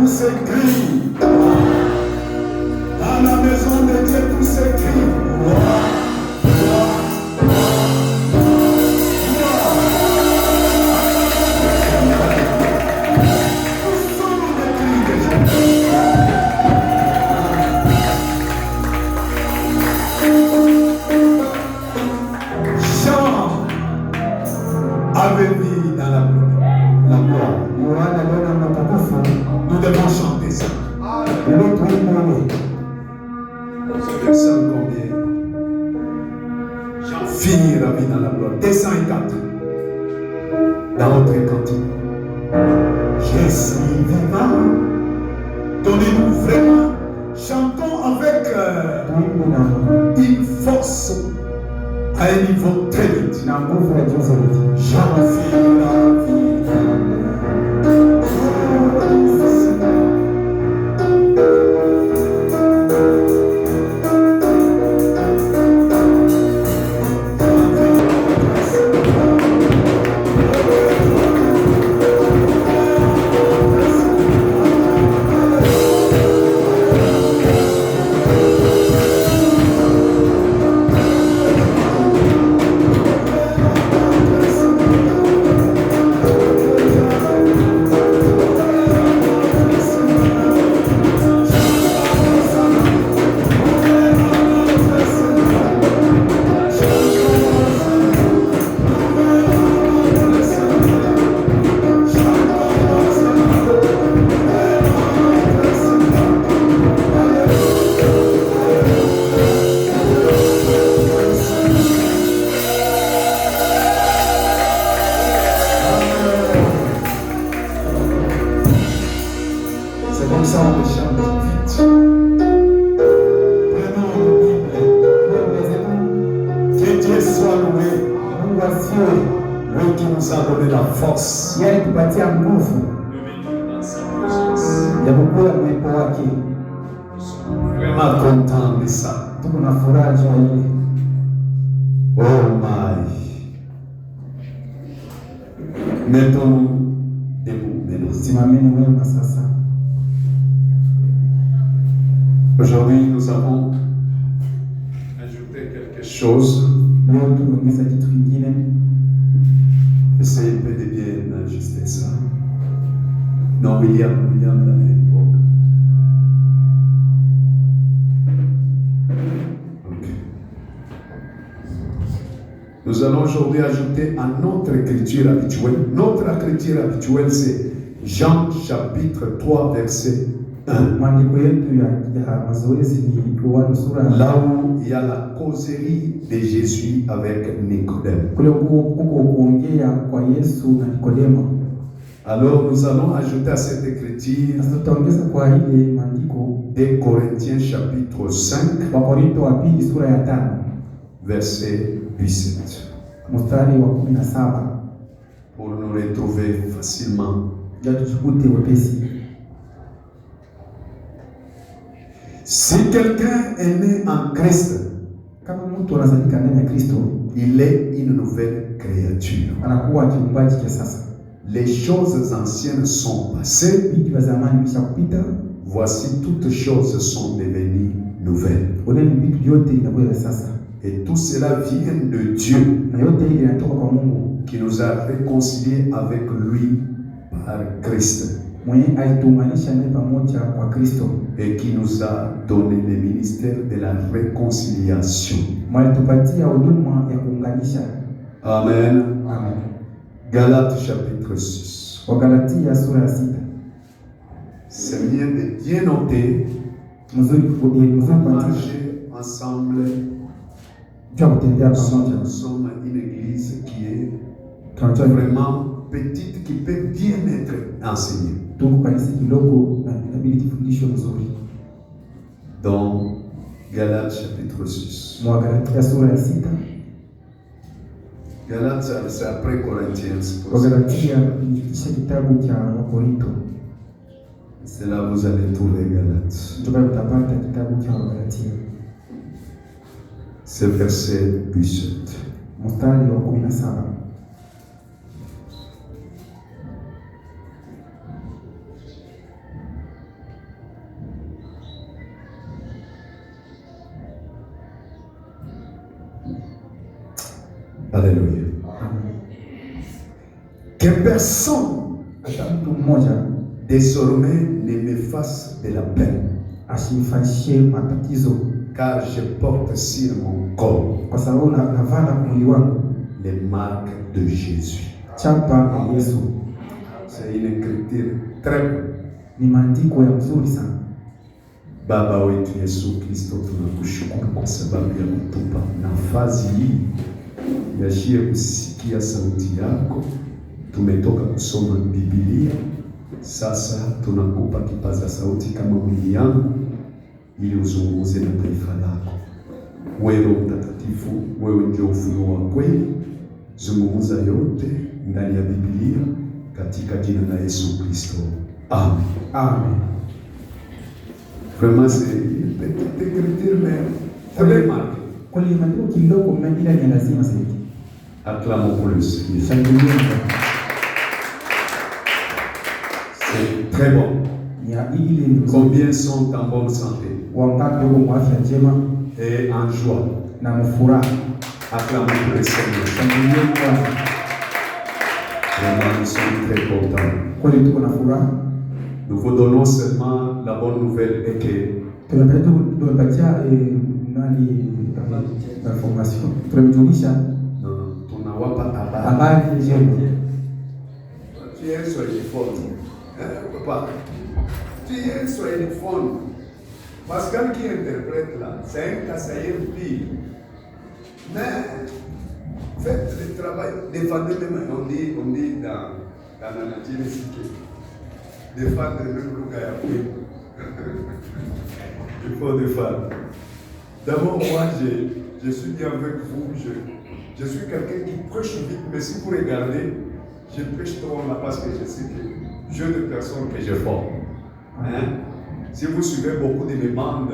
s'écrit. Dans la maison de Dieu, tout s'écrit. Nous devons chanter ça. Ce verset combien? Jean finit la vie dans la gloire. 204. Dans notre cantique. Je suis vivant. Donnez-nous vraiment. Chantons avec une force à un niveau très vite. J'en suis la vie. Vraiment content de ça. Oh my. Mettons-nous debout maintenant. Aujourd'hui, nous avons ajouté quelque chose. Essayez un peu de bien ajuster ça. Non, William dans l'époque. Nous allons aujourd'hui ajouter à notre écriture habituelle. Notre écriture habituelle, c'est Jean chapitre 3, verset 1. Là où il y a la causerie de Jésus avec Nicodème. Alors nous allons ajouter à cette écriture 2 Corinthiens chapitre 5, verset 17. Pour nous retrouver facilement. Si quelqu'un est né en Christ, il est une nouvelle créature. Les choses anciennes sont passées. Voici toutes choses sont devenues nouvelles. Et tout cela vient de Dieu qui nous a réconciliés avec lui par Christ et qui nous a donné le ministère de la réconciliation. Amen. Galates chapitre 6. C'est bien de bien noter. Marcher ensemble. Nous sommes une église qui est vraiment petite, qui peut bien être enseignée. Dans Galates chapitre 6. Galates, c'est après Corinthiens. C'est là où vous allez trouver Galates. C'est verset 17. Alléluia. Que personne désormais ne me fasse de la peine, car je porte sur mon corps les marques de Jésus. C'est une écriture très bonne. Baba wetu Yesu Kristo, tunakushukuru kwa sababu ya kutupa nafasi hii ya shie kusikia sauti yako. Tumetoka kusoma Biblia, sasa tunakupa kipaza sauti kama mwili yangu ili uzungumze na taifa lako. Wewe Mtakatifu, wewe ndio ufunuo wa kweli. Zungumza yote ndani ya Biblia katika jina la Yesu Kristo. Amen. Amen. Vraiment c'est une petite écriture mais très marquée. Kwa hiyo maneno kidogo mnaila ni lazima zaidi. Acclamons pour le Seigneur. C'est très bon. Combien sont en bonne santé et en joie? Acclamons pour le Seigneur. Vraiment, nous sommes très contents. Nous vous donnons seulement la bonne nouvelle et que tunawapa habari njema. Tu es sur le phone. Papa, tu es sur le phone. Parce que qui interprète là, c'est un cassaïer pire. Mais faites le travail, défendez même, on dit dans la nature ici, défendre même le gars. Il faut défendre. D'abord, moi, je suis bien avec vous. Je suis quelqu'un qui prêche vite, mais si vous regardez, je prêche trop là parce que je sais que je de personnes que je forme. Hein? Si vous suivez beaucoup de mes bandes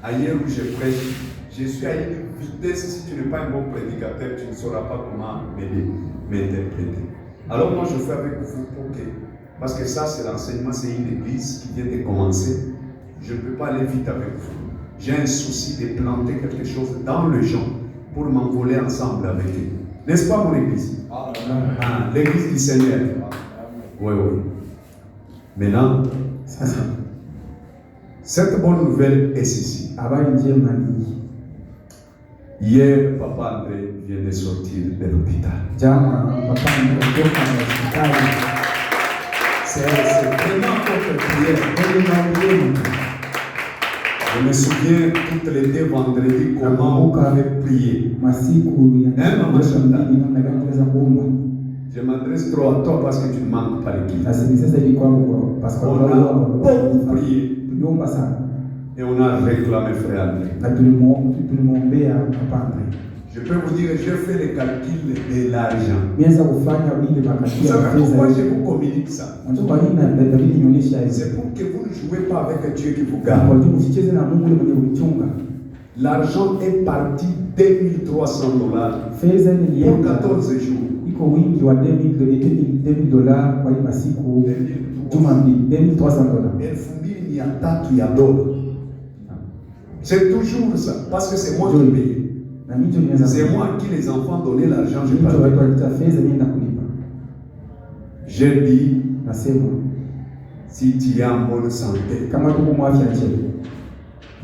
ailleurs où je prêche, je suis à une vitesse. Si tu n'es pas un bon prédicateur, tu ne sauras pas comment m'interpréter. Alors moi, je fais avec vous pour que, parce que ça, c'est l'enseignement, c'est une église qui vient de commencer. Je ne peux pas aller vite avec vous. J'ai un souci de planter quelque chose dans le gens pour m'envoler ensemble avec eux. N'est-ce pas mon église? Ah, l'église du Seigneur. Oui, oui. Maintenant, cette bonne nouvelle est ceci. Hier, Papa André vient de sortir de l'hôpital. C'est vraiment notre prière. Je me souviens toutes les deux vendredis comment on avait prié. Je m'adresse trop à toi parce que tu ne manques pas l'église. On a beaucoup prié. Et on a réclamé frère André. Je peux vous dire, je fais les calculs de l'argent. Vous savez pourquoi je vous communique ça? C'est pour que vous ne jouez pas avec un Dieu qui vous garde. L'argent est parti $2,300 pour 14 jours. C'est toujours ça, parce que c'est moi qui paye. C'est moi qui les enfants donnaient l'argent, je parle. J'ai dit, si tu es en bonne santé,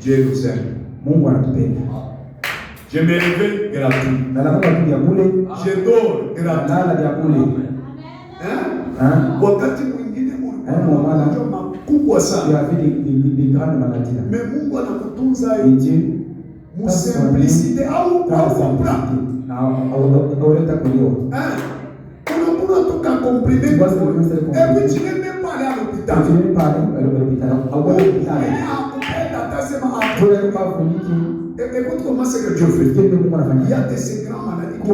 Dieu nous aime. Je me réveille gratuit. Je dors gratuit. Wakati mwingine makubwa sana. Mais Mungu anakutunza musimplicité au comprendre. Unakuwa toka comprimé. Et puis tu n'es même pas allé à l'hôpital. Écoute comment c'est que Dieu fait. Il y a de ces grandes maladies qui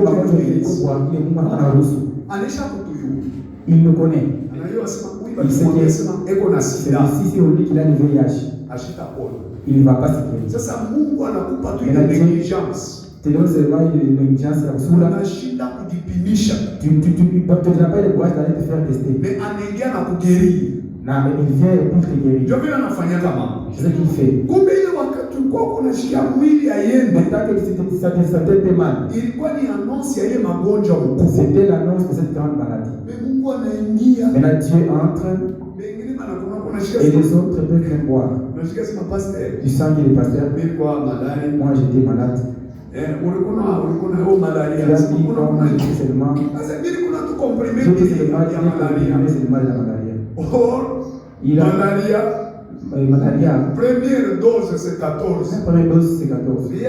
il le connaît. Il sait qu'il il ne va pas se plaindre. Ça, Mungu anakupa tu ile négligence. Tu donnes seulement une négligence ya usura. Unashinda kujipimisha. Tu n'as pas le courage d'aller te faire tester. Mais anaingia na kuguérir. Na il vient pour te guérir. Ndio vile anafanya kama. C'est ce qu'il fait. Kumbe ile wakati tulikuwa kunashikia mwili aiende. Tant que ça te sentait mal. Ilikuwa ni annonce ya ile magonjwa mkubwa. C'était l'annonce de cette grande maladie. Mais Mungu anaingia. Maintenant Dieu entre. Et les autres peuvent rien boire. Tu sens qu'il est pasteur. Moi j'étais malade. Tu as dit comment j'étais seulement. C'est le mal de la malaria. Il a malaria. Première dose c'est 14. La première dose c'est 14. Lui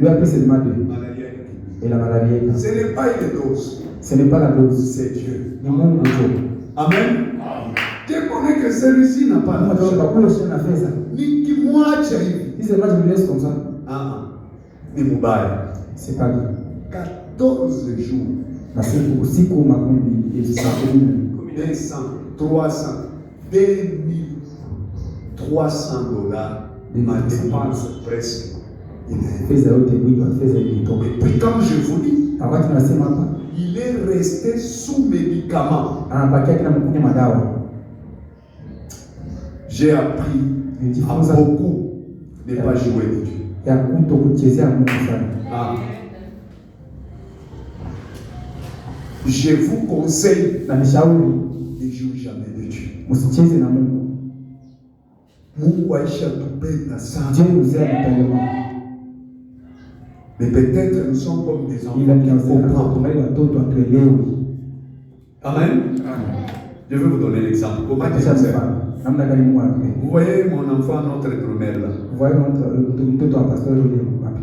a pris seulement 2. Et la malaria. Ce n'est pas une dose. Ce n'est pas la dose. C'est Dieu. Amen. Dieu connaît que celui-ci n'a pas la dose. Ni qui moitié. Si c'est moi je me laisse comme ça. Ni mubaya. C'est pas bien. 14 jours. Parce que aussi comme ma commune, 200, 300, 2300 dollars. Ma dépense presque. Et puis comme je vous dis, il est resté sous médicaments. J'ai appris à beaucoup ne pas jouer de Dieu. Je vous conseille de ne jouer jamais de Dieu. Mungu aisha tupenda sana. Mais peut-être nous sommes comme des enfants qui comprennent. Amen. Je vais vous donner l'exemple. Comment Dieu fait? Vous voyez mon enfant, notre grand-mère là. Vous voyez notre pasteur.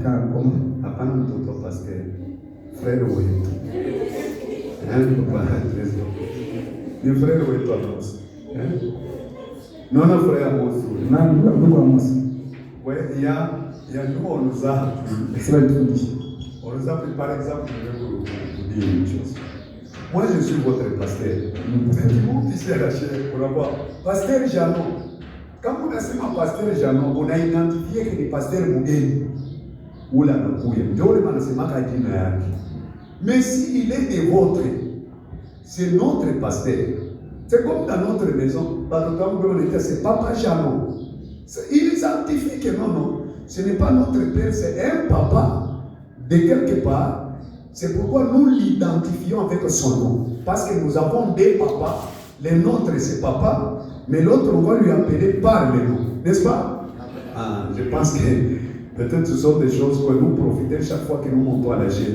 Pas notre pasteur. Frère Ouéto. Le frère Ouéto annonce. Non, non, frère Amos. Oui, il y a nous, on nous a pris, par exemple, je vais vous dire une chose. Moi, je suis votre pasteur. Mais tout le monde ici à la chair, pour avoir pasteur Janon. Quand on a dit ma pasteur Janon, on a identifié que le pasteur Mougeni ou la Nakouya. Mais s'il est des vôtres, c'est notre pasteur. C'est comme dans notre maison, c'est Papa Janon. Il identifie que non, ce n'est pas notre père, c'est un papa de quelque part. C'est pourquoi nous l'identifions avec son nom. Parce que nous avons des papas. Le nôtre c'est papa, mais l'autre on va lui appeler par le nom. N'est-ce pas? Je pense que peut-être ce sont des choses que nous profitons chaque fois que nous montons à la chaîne.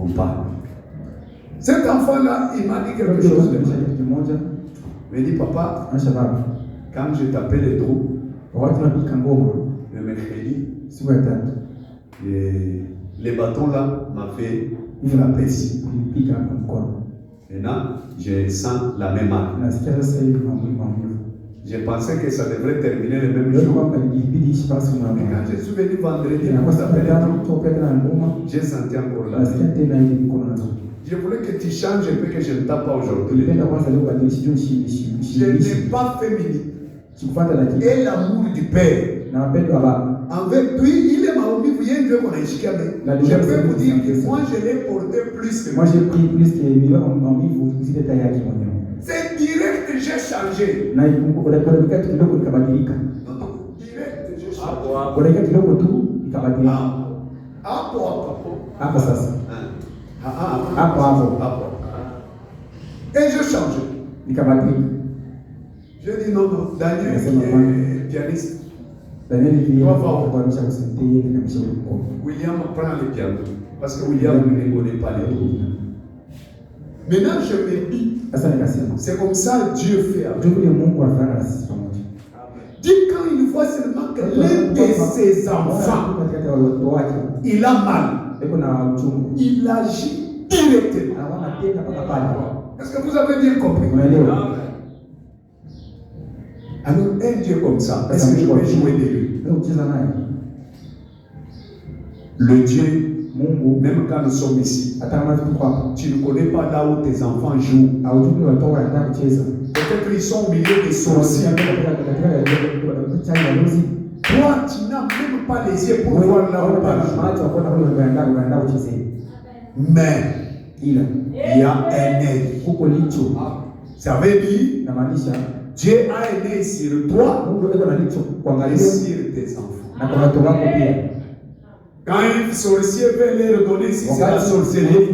On parle. Cet enfant-là, il m'a dit quelque chose de moi. Il m'a dit, papa, quand je tapais les trous, le mercredi, les bâtons là m'a fait frapper ici. Maintenant, je sens la même arme. Je pensais que ça devrait terminer le même jour. Mais quand je suis venu vendredi, j'ai senti encore la même. Je voulais que tu changes un peu, que je ne tape pas aujourd'hui. Je n'ai pas fait minute. Et l'amour du Père. Avec lui, il est mauvaise. Je peux vous dire que moi, je l'ai porté plus que moi. Moi, j'ai pris plus que c'est direct que j'ai changé. Direct, j'ai changé. Et j'ai changé. Je dis non, Daniel qui est pianiste. William prend le piano. Parce que William ne connaît pas les mots. Maintenant, je me dis, c'est comme ça Dieu fait. Dieu, quand il voit seulement que l'un de ses enfants, il a mal, il agit directement. Est-ce que vous avez bien compris? Alors, un Dieu comme ça, est-ce que je vais jouer de lui? Le Dieu, même quand nous sommes ici, tu ne connais pas là où tes enfants jouent. Peut-être qu'ils sont au milieu des sorciers. Toi, tu n'as même pas les yeux pour voir là où tu joues. Mais il y a un œil. Ça veut dire Dieu a aimé sur toi et sur tes enfants. Quand un sorcier veut leur donner si c'est la sorcellerie,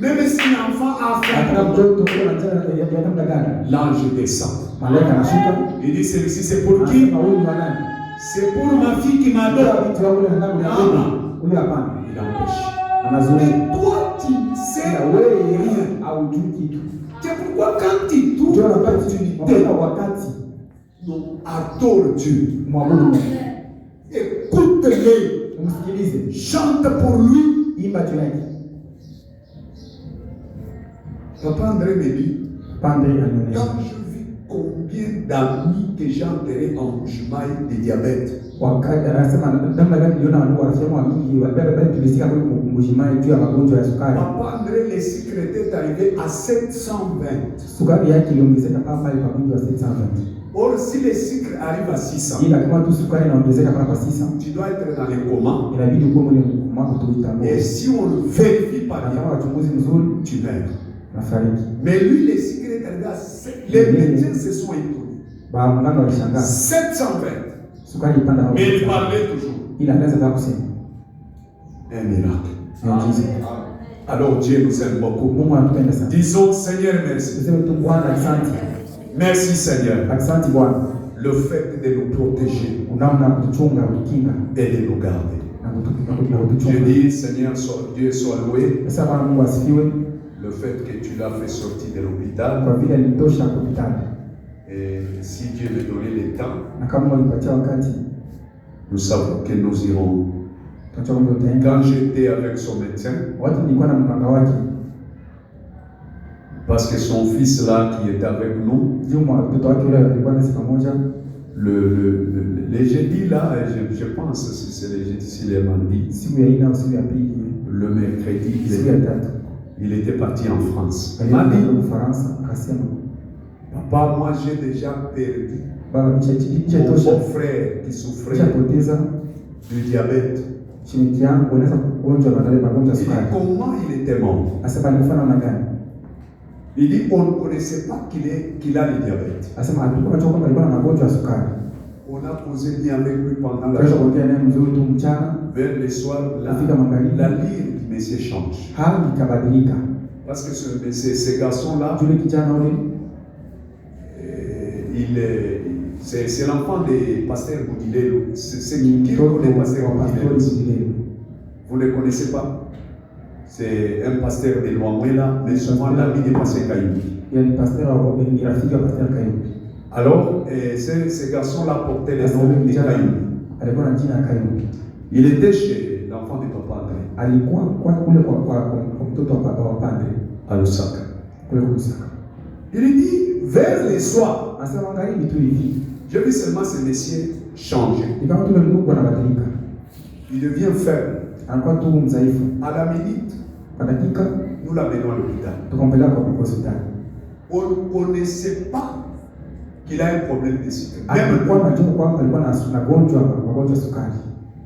même si l'enfant a fait, l'ange descend. Il dit celui-ci c'est pour qui? C'est pour ma fille qui m'adore. Il empêche. Mais toi tu sais rien. C'est pourquoi quand tu trouves l'opportunité, non, adore Dieu. Écoute-le. Chante pour lui. Papa André me dit, quand je vis combien d'amis que j'ai enterrés en Mbujimayi de diabète. Papa André, les secrétaires est arrivé à 720. Or, si les sucres arrivent à 600, tu dois être dans les coma. Et si on le vérifie pas bien, tu meurs. Mais lui, les sucres est arrivé à 700. Les médecins se sont étonnés. 720. Mais il parlait toujours. Un miracle. Alors Dieu nous aime beaucoup. Disons Seigneur merci. Merci Seigneur. Le fait de nous protéger et de nous garder. Je dis Seigneur, Dieu soit loué. Le fait que tu l'as fait sortir de l'hôpital. Et si Dieu veut donner le temps, nous savons que nous irons. Quand j'étais avec son médecin, parce que son fils là qui était avec nous, les jeudis là, je pense que c'est les jeudis, c'est les mardis, le mercredi, il était parti en France. Il m'a dit, papa, moi j'ai déjà perdu mon frère qui souffrait du diabète. Il dit, comment il était mort? Il dit, on ne connaissait pas qu'il a le diabète. On a posé bien avec lui pendant la journée. Vers le soir, la lyre du Messie change. Parce que ce garçon-là, c'est l'enfant des pasteurs Boudilé. C'est qui connaît pasteur Boudilé? Vous ne le connaissez pas? C'est un pasteur de Loamouela, mais souvent l'ami de pasteur Kayoubi. Alors, ce garçon-là portait les noms de Kayoubi. Il était chez l'enfant de Papa André. À Lusaka. Il dit, vers les soirs, je vis seulement ce messieurs changer. Il devient faible. À la minute, nous l'amenons à l'hôpital. On ne sait pas qu'il a un problème de sucre.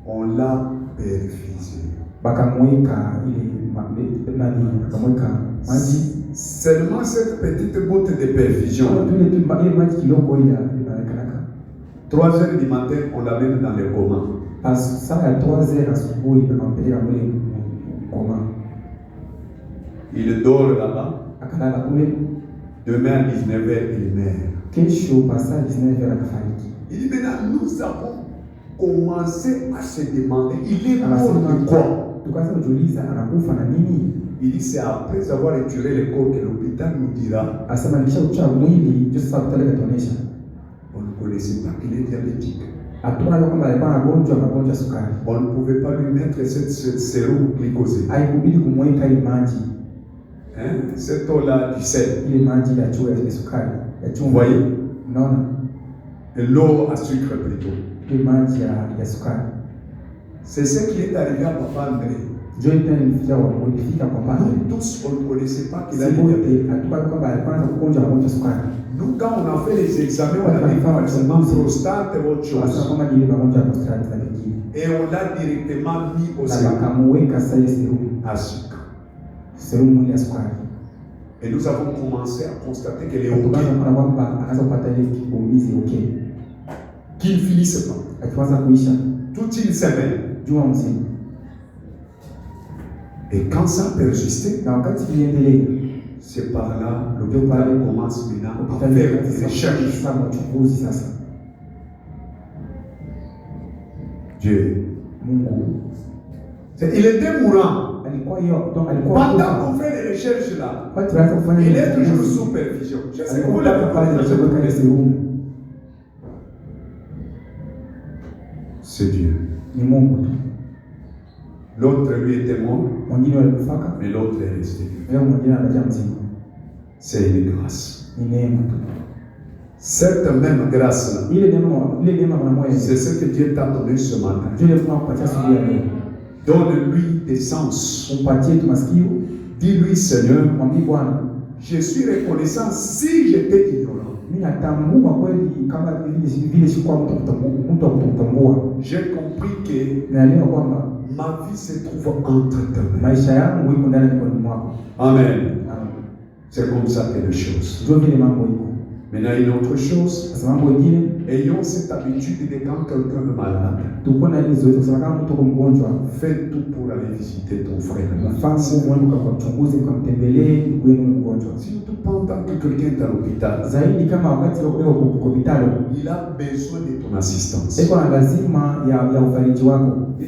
On l'a perfusé. Seulement cette petite goutte de perfusion. 3 heures du matin, on l'amène dans le coma. Il dort là-bas. Demain à 19h, il meurt. Il dit maintenant, nous avons commencé à se demander, il est mort de quoi? Il dit c'est après avoir retiré le corps que l'hôpital nous dira. On ne connaissait pas qu'il est diabétique. On ne pouvait pas lui mettre cette sérum glycosée. Cette eau-là du sel. Vous voyez? L'eau à sucre plutôt. C'est ce qui est arrivé à Papa André. Nous tous, on ne connaissait pas qu'il a le diabète. Nous, quand on a fait les examens, on a dit seulement prostate et autre chose. Et on l'a directement mis au sérum à sucre. Et nous avons commencé à constater qu'elle est OK. Qu'il ne finisse pas. Toute une semaine. Et quand ça persistait, c'est par là que l'hôpital commence maintenant à faire des recherches. Dieu. Il était mourant. Pendant qu'on fait les recherches là, il est toujours sous supervision. Je sais que vous l'avez pas dit. C'est Dieu. L'autre lui était mort, mais l'autre est resté. C'est une grâce. Cette même grâce là, c'est ce que Dieu t'a donné ce matin. Donne-lui des sens. Dis-lui, Seigneur, je suis reconnaissant si j'étais ignorant. J'ai compris que ma vie se trouve entre tes mains. Amen. C'est comme ça que les choses. Maintenant, une autre chose, ayons cette habitude de quand quelqu'un est malade, fais tout pour aller visiter ton frère. Surtout pendant que quelqu'un est à l'hôpital, il a besoin de ton assistance. Il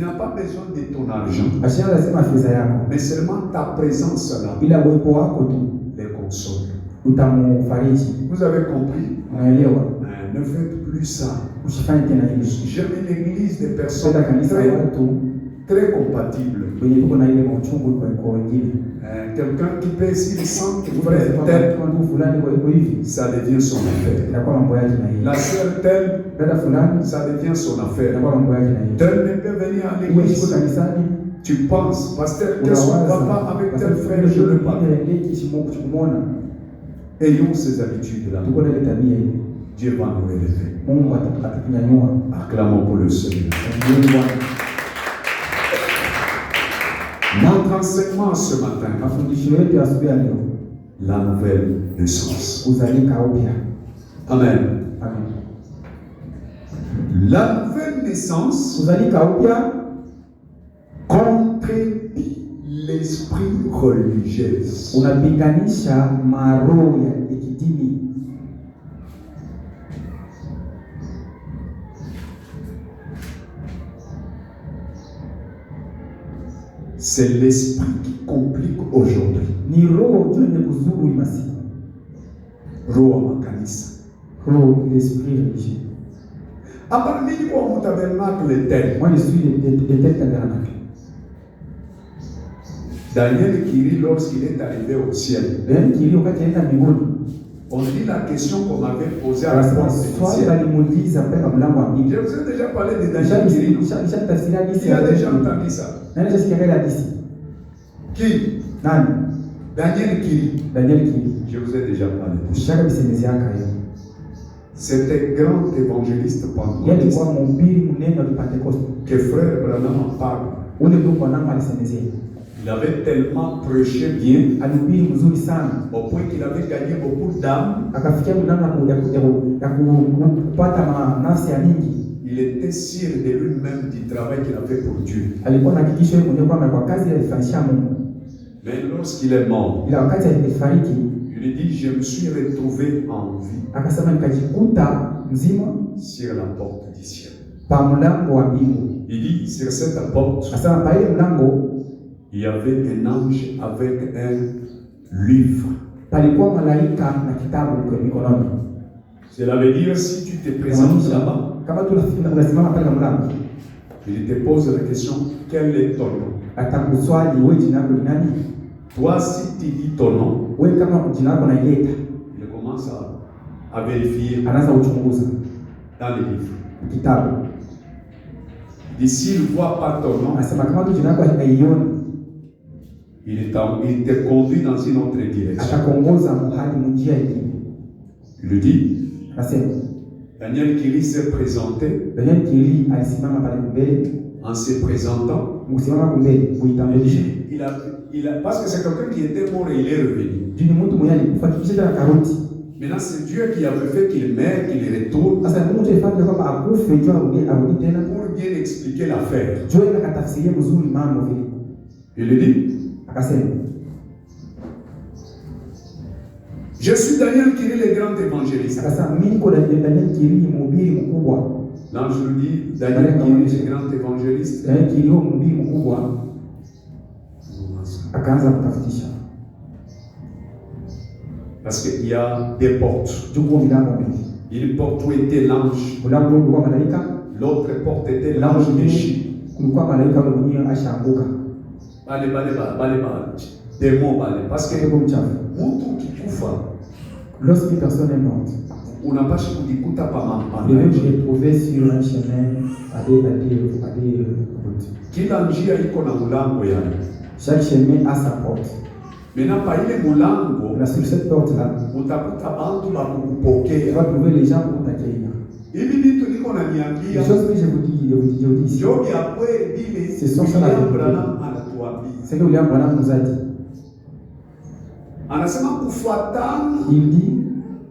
n'a pas besoin de ton argent, mais seulement ta présence là les console. Vous avez compris? Ne faites plus ça. J'aime une église de personnes très compatibles. Quelqu'un qui peut, s'il sent que frère tel, ça devient son affaire. La sœur telle, ça devient son affaire. Tel ne peut venir à l'église. Tu penses, pasteur, qu'est-ce qu'on va pas avec tel frère, je le parle. Ayons ces habitudes-là. Dieu va nous élever. Acclamons pour le Seigneur. Notre enseignement ce matin, la nouvelle naissance. Amen. La nouvelle naissance contredit l'esprit religieux. C'est l'esprit qui complique aujourd'hui. Roho makanisa. L'esprit religieux. Après, il y a un tabernacle tel. Moi, je suis de tel tabernacle. Daniel Kiri, lorsqu'il est arrivé au ciel, on dit la question qu'on m'avait posée à la porte du ciel. Je vous ai déjà parlé de Daniel Kiri. Qui a déjà entendu ça? Qui? Daniel Kiri. Je vous ai déjà parlé de ça. C'était grand évangéliste pentecôtiste que frère Branham en parle. Il avait tellement prêché bien au point qu'il avait gagné beaucoup d'âmes. Il était sûr de lui-même du travail qu'il a fait pour Dieu. Mais lorsqu'il est mort, il dit, je me suis retrouvé en vie sur la porte du ciel. Il dit, sur cette porte, il y avait un ange avec un livre. Cela veut dire, si tu te présentes là-bas, il te pose la question, quel est ton nom? Toi, si tu dis ton nom, il commence à vérifier dans les livres. Et s'il ne voit pas ton nom, il te conduit dans une autre direction. Il lui dit, Daniel Kiri s'est présenté. en se présentant. Parce que c'est quelqu'un qui était mort et il est revenu. Maintenant, c'est Dieu qui avait fait qu'il meure, qu'il retourne pour bien expliquer l'affaire. Il le dit. Je suis Daniel Kiri, le grand évangéliste. L'ange nous dit, Daniel Kiri, le grand évangéliste. Parce qu'il y a des portes. Une porte où était l'ange. L'autre porte était l'ange Méchi. Parce que lorsqu'une personne est morte, on n'a pas kujikuta pa il est retrouvé sur un chemin à des routes. Kila njia iko na mulango yani. Chaque chemin a sa porte. Maintenant pa ile mulango, là sur cette porte là, utakuta bantu ba kukupokea. Tu vas trouver les gens pour t'accueillir. Hivi vitu niko na niambia. Les choses que je vous dis ici. Jogi après dile. Ce sont ça la vérité. C'est que William Branham nous a dit. Anasema kufuatana. Il dit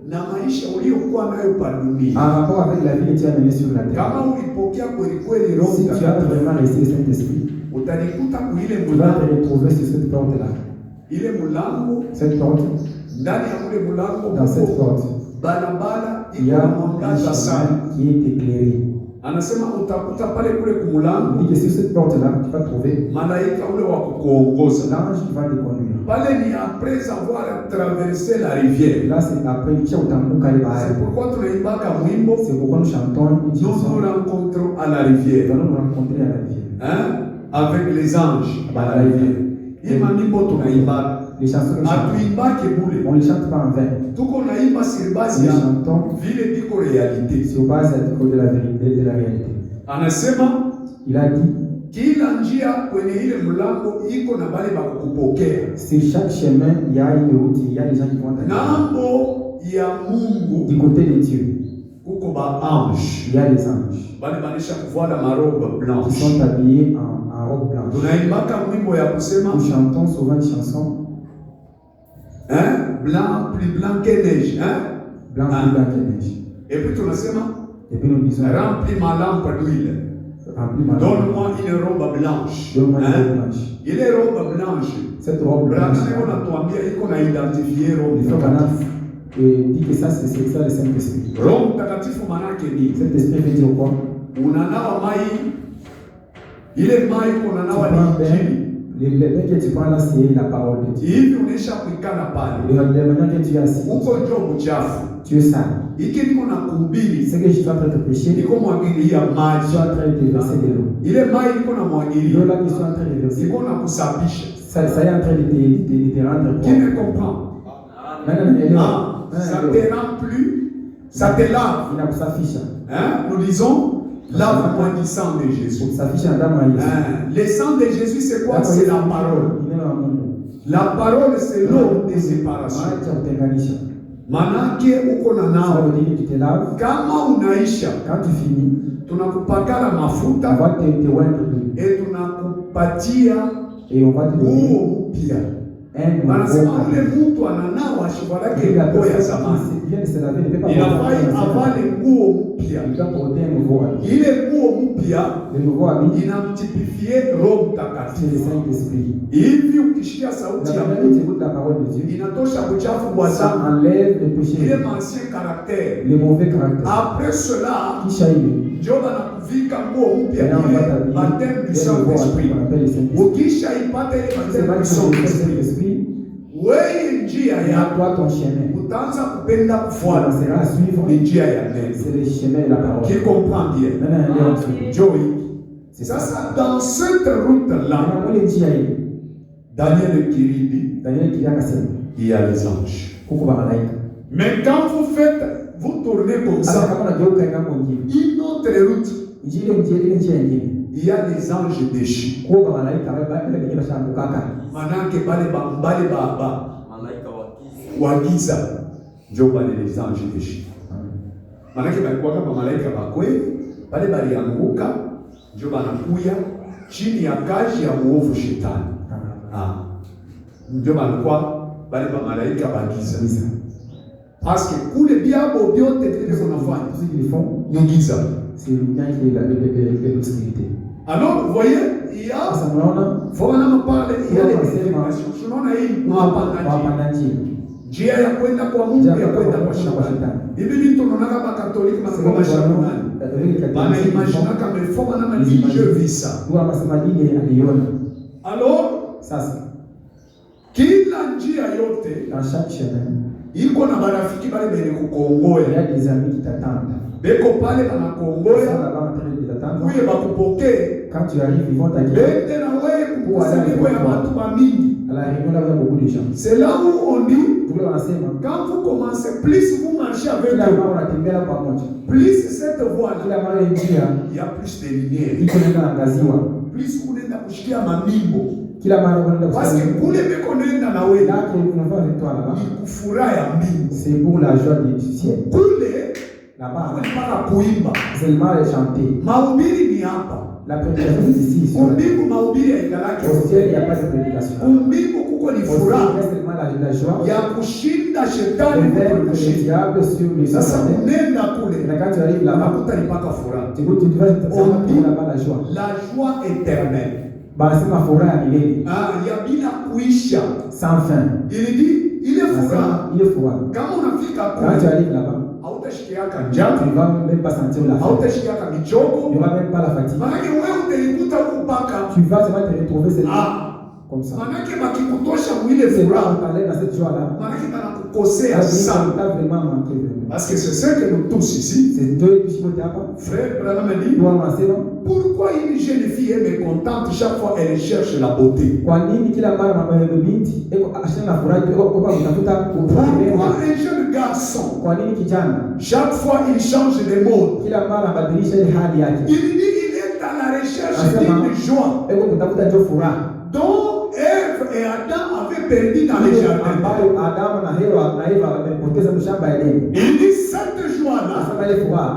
na maisha uliokuwa nayo pa dunia. En rapport avec la vie que tu as menée sur la terre. Kama ulipokea kweli kweli Roho si tu as vraiment reçu le Saint-Esprit, utanikuta kuile tu vas te retrouver sur cette porte là. Ile mulango, cette porte, ndani ya ule mulango, dans cette porte, barabara il y a un chemin qui est éclairé. Anasema utakuta pale kule kumulango. Il dit que sur cette porte là, tu vas trouver malaika ule wa kukuongoza. L'ange qui va te conduire. Pale ni après avoir traversé la rivière. Là c'est après que tu as utambuka ile bahari. C'est pourquoi tunaimbaka mwimbo. C'est pourquoi nous chantons une chanson. Nous nous rencontrons à la rivière. Nous allons nous rencontrer à la rivière. Hein? Avec les anges à la rivière. Ima nyimbo tunaimbaka. Les chansons que nous chantons, on ne les chante pas en vain. Nous chantons sur base de la vérité, de la réalité. Il a dit sur chaque chemin, il y a une route, il y a des gens qui vont t'accueillir. Du côté de Dieu, il y a des anges qui sont habillés en robe blanche. Nous chantons souvent une chanson. Hein? Blanc, plus blanc que neige. Hein? Blanc, plus blanc que neige. Et puis nous disons, remplis ma lampe d'huile. Donne-moi une robe blanche. Donne-moi une robe blanche. Il est robe blanche. Cette robe blanche. Il dit que ça, c'est ça le Saint-Esprit. Saint-Esprit veut dire quoi? Le bain que tu prends là, c'est la parole de Dieu. La manière que tu es assis, tu es sale. Ce que je suis en train de te prêcher, je suis en train de verser de l'eau. L'eau là que je suis en train de verser, ça est en train de te rendre propre. Qui me comprend? Ça te rend plus, ça te lave. Hein? Nous disons, lave-moi du sang de Jésus. Le sang de Jésus, c'est quoi? C'est la parole. La parole, c'est l'eau de séparation. Manake uko na nao. Kama unaisha, quand tu finis, tunakupakala mafuta et tunakupatia nguo mpya. Wanasema ule mtu ananawa shiva lake nguo ya zamani. Inafai avale nguo mpya. Ile nguo mpya inamtipifie Roho Mtakatifu. Hivi ukishikia sauti ya Mungu inatosha kuchafu wa zamani. Ile ancien caractère. Après cela, Dieu anakuvika nguo mpya ile baptême du Saint-Esprit. Ukishaipata ile baptême du Saint-Esprit, wewe njia yako utaanza kupenda kufuata njia ya neno. Qui comprend bien? Joy. Sasa dans cette route là, Daniel Kiribi, il y a les anges. Mais quand vous tournez comme ça, une autre route, il y a les anges déchus. Manake bale baba wagiza ndio bale les anges déchus. Manake balikuwa kama malaika bakweli, bale balianguka ndio banakuya chini ya kazi ya muovu shetani. Ndio banakuwa bale ba malaika bagiza. Parce que kule biabo biote vile wanafanya ni giza. C'est le lien qui est l'obscurité. Alors vous voyez, il y a vraiment parler, il y a des informations. Tunaona hii mapandaji. Njia ya kwenda kwa Mungu, ya kwenda kwa shetani. Hivi tunaona kama Katoliki kama shetani. Bana imagine kama forma na je vis ça. Alors sasa kila njia yote dans chaque chemin iko na marafiki bale bene kukongoya. Il y a des amis qui t'attendent. Beko pale banakongoya. Kuye bakupokee. Quand tu arrives, ils vont t'accueillir. Bende na wewe kukusanyiko ya watu mingi. À la réunion là, il y a beaucoup de gens. C'est là où on dit, quand vous commencez, plus vous marchez avec eux, plus cette voie-là, il y a plus de lumière. Plus vous n'êtes pas couché à ma mimbo. Parce que vous ne connaissez pas la way. C'est pour la joie du ciel. Là-bas, seulement les chanter. La prédication c'est ici. Au ciel, il n'y a pas de prédication. La joie. Le diable sur les satan. Quand tu arrives là-bas, tu vas là-bas la joie. La joie éternelle. Sans fin. Il dit, il est fura. Quand tu arrives là-bas, tu ne vas même pas sentir la faim. Tu ne vas même pas la fatigue. Tu vas te retrouver cette comme ça. C'est là on parlait dans cette joie-là. Parce que c'est ce que nous tous ici. Frère Branham dit, pourquoi une jeune fille est mécontente chaque fois elle cherche la beauté? Pourquoi un jeune garçon chaque fois il change de mode? Il dit il est à la recherche d'une joie dont Ève et Adam avaient perdu dans les jardins. Il dit cette joie-là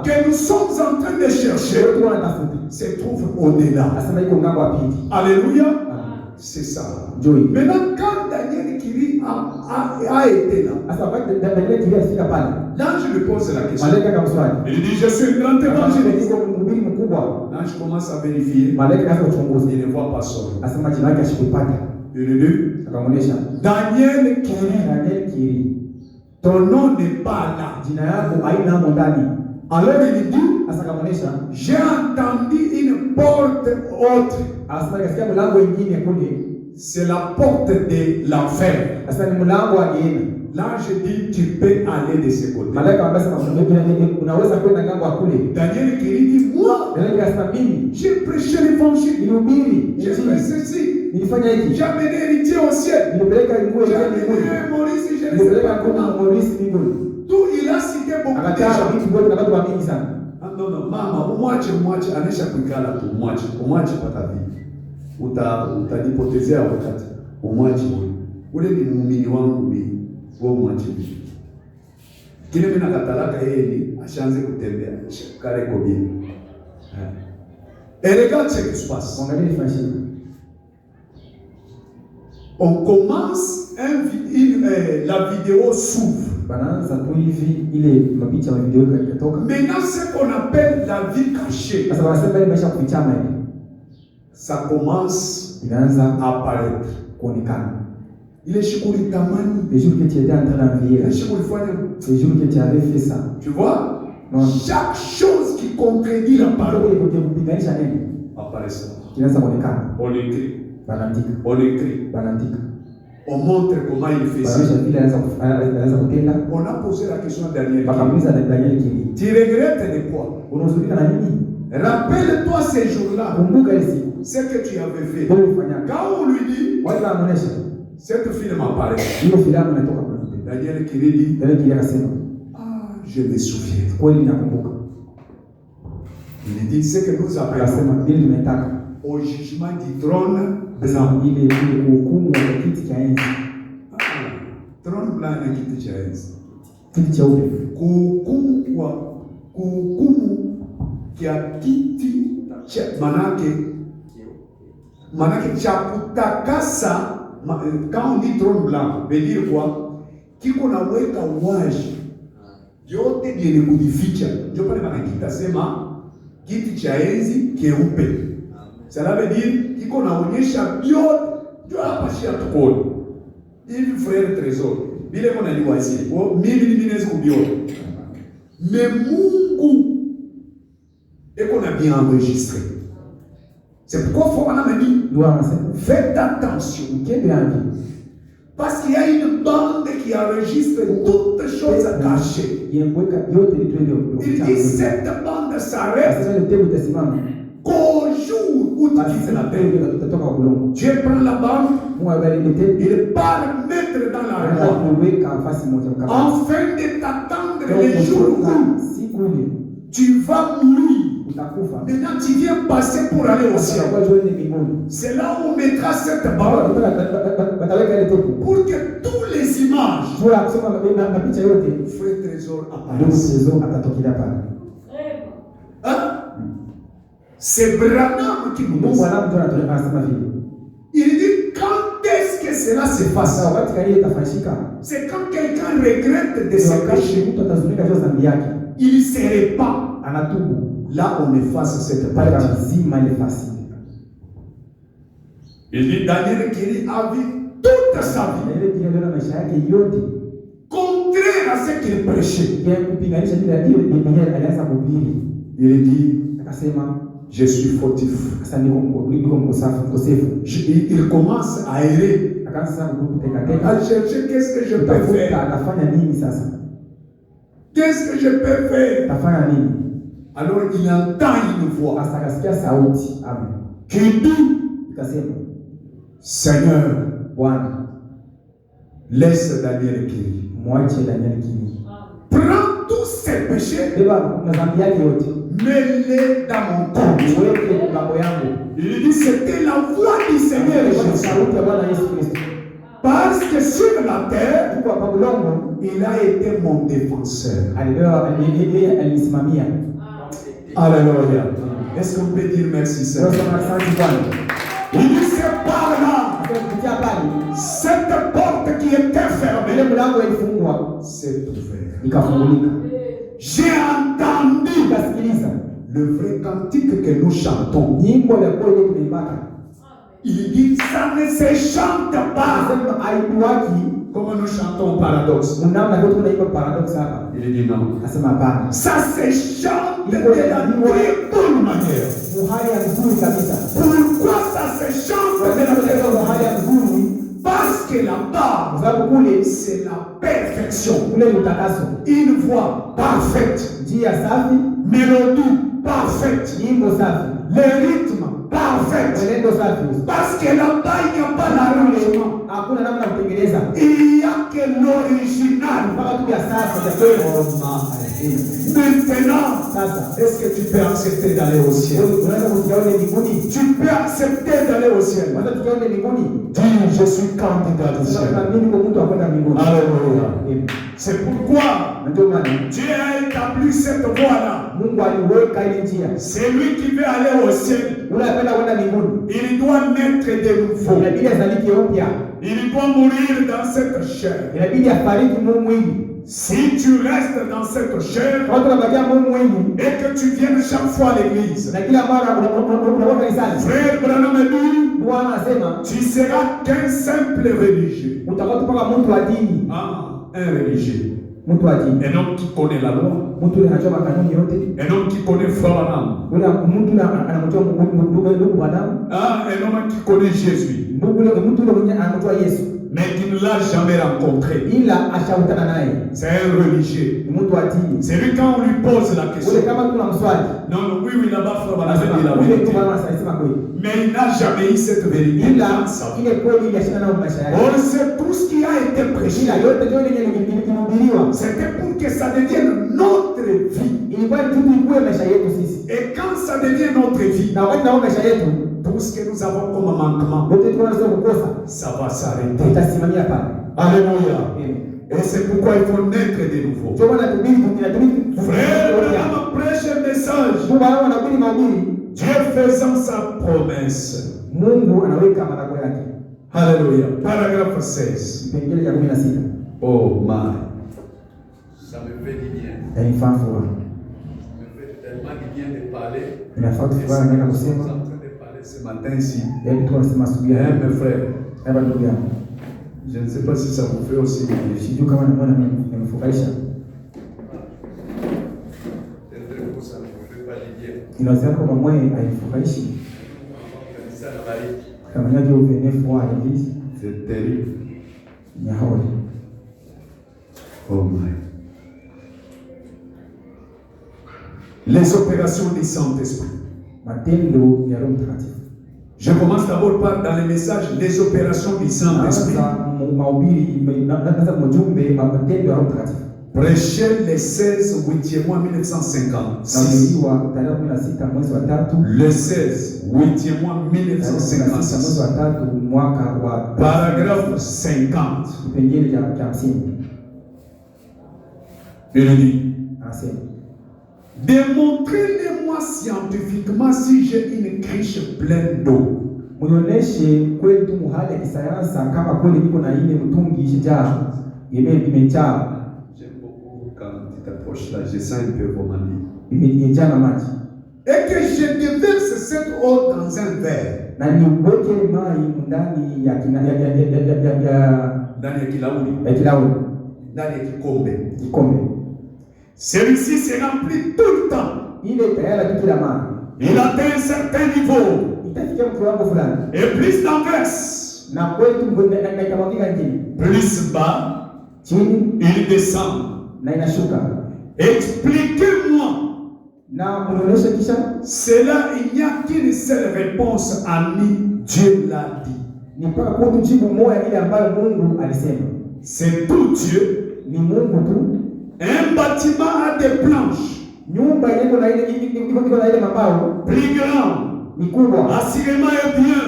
que nous sommes en train de chercher se trouve au-delà. Alléluia. C'est ça. Maintenant, quand Daniel Kiri a été là, l'ange lui pose la question. Il dit, je suis un grand évangéliste. L'ange commence à vérifier. Il ne voit pas son nom. Il dit, Daniel Kiri, ton nom n'est pas là. Alors il dit, j'ai entendu une porte autre. C'est la porte de l'enfer. L'ange dit, tu peux aller de ce côté. Daniel Kiri dit, moi, j'ai prêché l'évangile. J'ai fait ceci. J'ai amené héritier au ciel. J'ai amené Maurice, je ne sais pas comment. Tout, il a cité beaucoup de gens. Non, mama, umwache anesha kuikala tu, umwache pata vipi. Utajipotezea wakati. Umwache huyo. Ule ni muumini wangu mimi. Wewe umwache vipi? Kile mimi nakatalaka yeye ni ashaanze kutembea. Kale ko bien. Et regarde ce qui se passe. On commence la vidéo s'ouvre. Maintenant, ce qu'on appelle la vie cachée, ça commence à apparaître. Il est chez Tamani. Le jour que tu étais en train d'envier, le jour que tu avais fait ça. Tu vois, chaque chose qui contredit la parole apparaît ça. On écrit. On montre comment il fait ça. On a posé la question à Daniel. Tu regrettes de quoi? Rappelle-toi ces jours-là, ce que tu avais fait. Quand on lui dit, cette fille m'apparaît. Daniel qui dit, je me souviens. Il dit, ce que nous appelons au jugement du trône blanc. Trône blanc na kiti cha enzi. Kuhukumu kia kiti manake cha kutakasa. Quand on dit trône blanc, veut dire quoi? Kiko naweka waji yote vyenye kujificha, ndio pale manakita sema kiti cha enzi keupe. Cela veut dire kiko naonyesha vyote, ndio hapa shia tukoni hivi frère trésor bile kona liwazi mimi naweza kubiona, mais Mungu eko na bien enregistré. C'est pourquoi faut qu'on me dit faites attention, parce qu'il y a une bande qui enregistre toutes choses cachées. Il dit cette bande s'arrête qu'au jour où tu quittes la terre. Dieu prend la bande, il part mettre dans la roi, afin de t'attendre les jours où tu vas mourir. Maintenant tu viens passer pour aller au ciel. C'est là où on mettra cette bande pour que tous les images frère trésor apparaissent. C'est Branham qui nous dit. Il dit quand est-ce que cela se passe? C'est quand quelqu'un regrette de se cacher, il ne se répand. Là on efface cette partie. Il dit Daniel qui a vu toute sa vie contraire à ce qu'il prêchait. Il dit je suis fautif. Il commence à errer, à chercher qu'est-ce que je peux faire. Qu'est-ce que je peux faire? Alors il entend une voix qui dit Seigneur, laisse Daniel Kiri. Prends tous ses péchés, mets-les dans mon compte. Il dit c'était la voix du Seigneur Jésus. Parce que sur la terre, il a été mon défenseur. Alléluia. Est-ce qu'on peut dire merci Seigneur? Il dit c'est par là, cette porte qui était fermée s'est ouverte. J'ai entendu le vrai cantique que nous chantons. Il dit ça ne se chante pas comme nous chantons paradoxe. Il dit non. Ça se chante de la très bonne manière. Pourquoi ça se chante de la très bonne manière? Parce que là-bas, c'est la perfection. Une voix parfaite, mélodie parfaite, le rythme parfait. Parce que là-bas, il n'y a pas l'arrangement. Il n'y a que l'original. Maintenant, est-ce que tu peux accepter d'aller au ciel? Tu peux accepter d'aller au ciel. Dis, je suis candidat au ciel. Alléluia. C'est pourquoi Dieu a établi cette voie-là. C'est lui qui veut aller au ciel. Il doit naître de nouveau. Il doit mourir dans cette chair. Si tu restes dans cette chair et que tu viennes chaque fois à l'église, frère Branham dit, tu seras qu'un simple religieux. Un religieux. Un homme qui connaît la loi. Un homme qui connaît Branham. Un homme qui connaît Jésus. Mais qui ne l'a jamais rencontré. C'est un religieux. C'est lui quand on lui pose la question. Non, oui, là-bas, il a dit la vérité. Mais il n'a jamais eu cette vérité. Or, c'est tout ce qui a été prêché. C'était pour que ça devienne notre vie. Et quand ça devient notre vie, tout ce que nous avons comme manquement, ça va s'arrêter. Alléluia. Et c'est pourquoi il faut naître de nouveau. Frère, on prêche un message Dieu faisant sa promesse. Mungu anaweka matakwa yake. Alléluia. Paragraphe 16. Kipengele cha 16. Oh my. Ça me fait du bien. Inafaa furaha. Ça me fait tellement du bien de parler. Inafaa furaha nenda kusema. Nous sommes en train de parler ce matin ici. Hebu tunasema asubuhi hapa. Mes frères. Hapa ndugu yangu. Je ne sais pas si ça vous fait aussi. Sijui kama nimeona nimefurahisha. Ça ne vous fait pas du bien. Inawezekana kama mwe haifurahishi. Kama nyaje uvenefu wa hivi. C'est terrible. Nyahori. Oh my. Les opérations du Saint-Esprit. Matendo ya Roho Mtakatifu. Je commence d'abord par dans le message les opérations du Saint-Esprit. Prêché le 16 8e mois 1956. Le 16 8e mois 1956. Paragraphe 50. Il dit: démontrez-le-moi scientifiquement si j'ai une criche pleine d'eau. Muonyeshe kwetu muhali ya kisayansi kama kweli niko na ile mtungi ishijaa imejaa. J'aime beaucoup quand tu t'approches là, je sens un peu vos manies. Imejaa na maji. Et que je déverse cette eau dans un verre. Na niweke maji ndani ya ndani ya kilauli. Ndani ya kikombe. Celui-ci se remplit tout le temps. Il atteint un certain niveau. Et plus d'enverse. Plus bas, il descend. Expliquez-moi. Cela, il n'y a qu'une seule réponse, ami. Dieu l'a dit. C'est tout Dieu. Un bâtiment a des planches. Plus grand. Assurément et bien.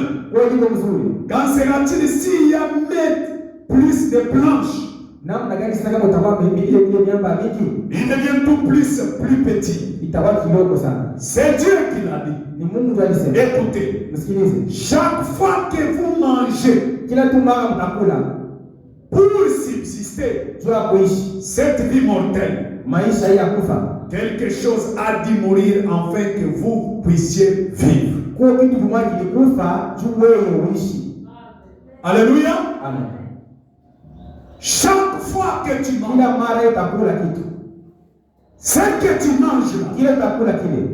Quand sera-t-il s'il y a plus de planches? Il devient tout plus petit. C'est Dieu qui l'a dit. Écoutez, chaque fois que vous mangez, pour subsister cette vie mortelle, quelque chose a dû mourir afin que vous puissiez vivre. Alléluia. Amen. Chaque fois que tu manges, ce que tu manges là,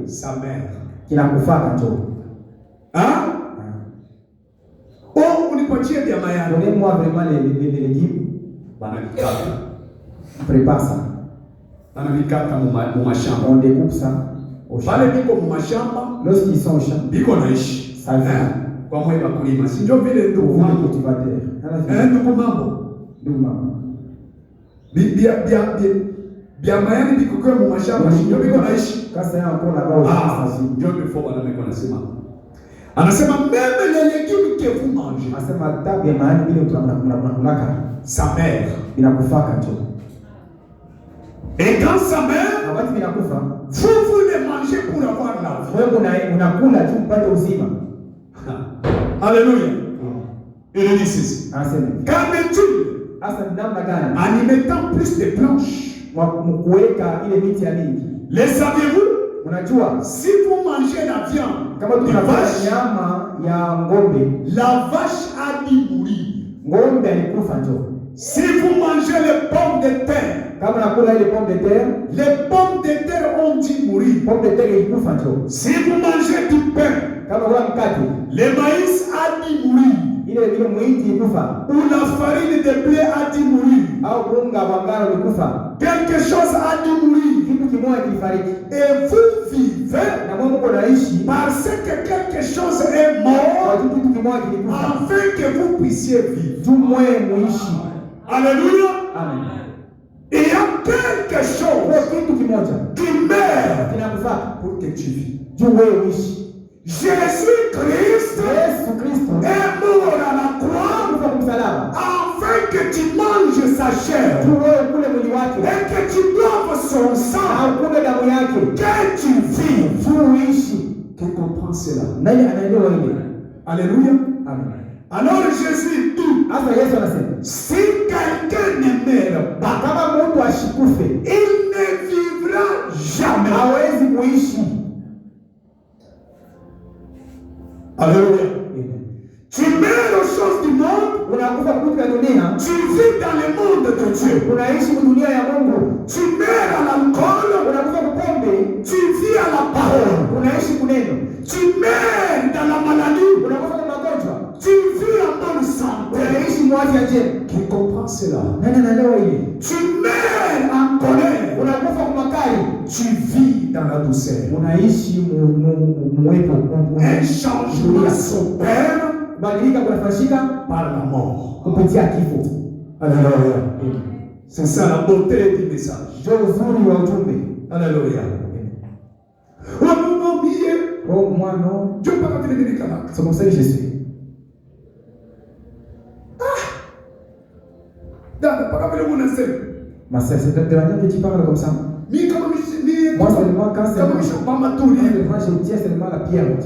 sa mère. Hein? Oh, unipatie vya mayai. Donnez-moi vraiment les légumes. Prépare ça. On découpe ça au champ. Lorsqu'ils sont au champ, ça vient. Pour voir que tu vas terre. Quand c'est encore là-bas, anasema même les légumes que vous mangez, sa mère. Et quand sa mère, vous les mangez pour avoir la vie. Alléluia. Il dit ceci. Qu'en en y mettant plus de planches, les saviez-vous? Si vous mangez la viande de vache, la vache a dû mourir. Si vous mangez les pommes de terre, les pommes de terre ont dû mourir. Si vous mangez du pain, le maïs a dû mourir. Ou la farine de blé a dû mourir. Quelque chose a dû mourir. Et vous vivez parce que quelque chose est mort afin que vous puissiez vivre. Alléluia. Amen. Il y a quelque chose qui meurt pour que tu vives. Jésus-Christ est mort à la croix afin que tu manges sa chair et que tu boives son sang, que tu vives. Tu comprends? comprend cela? Alléluia. Amen. Alors Jésus dit, si quelqu'un ne meurt pas, il ne vivra jamais. Alléluia. Tu meurs aux choses du monde, tu vis dans le monde de Dieu. Tu meurs à l'alcool, tu vis à la parole. Tu meurs dans la maladie, tu vis en bonne santé. Qui comprend cela? Tu meurs en colère, tu vis dans la douceur. Un changement s'opère par la mort. Alléluia. C'est ça la beauté du message. Alléluia. Oh moi non. C'est comme ça que je suis. Ma sœur, c'est de la manière que tu parles comme ça. Moi seulement quand c'est moi, je tiens seulement la pierre.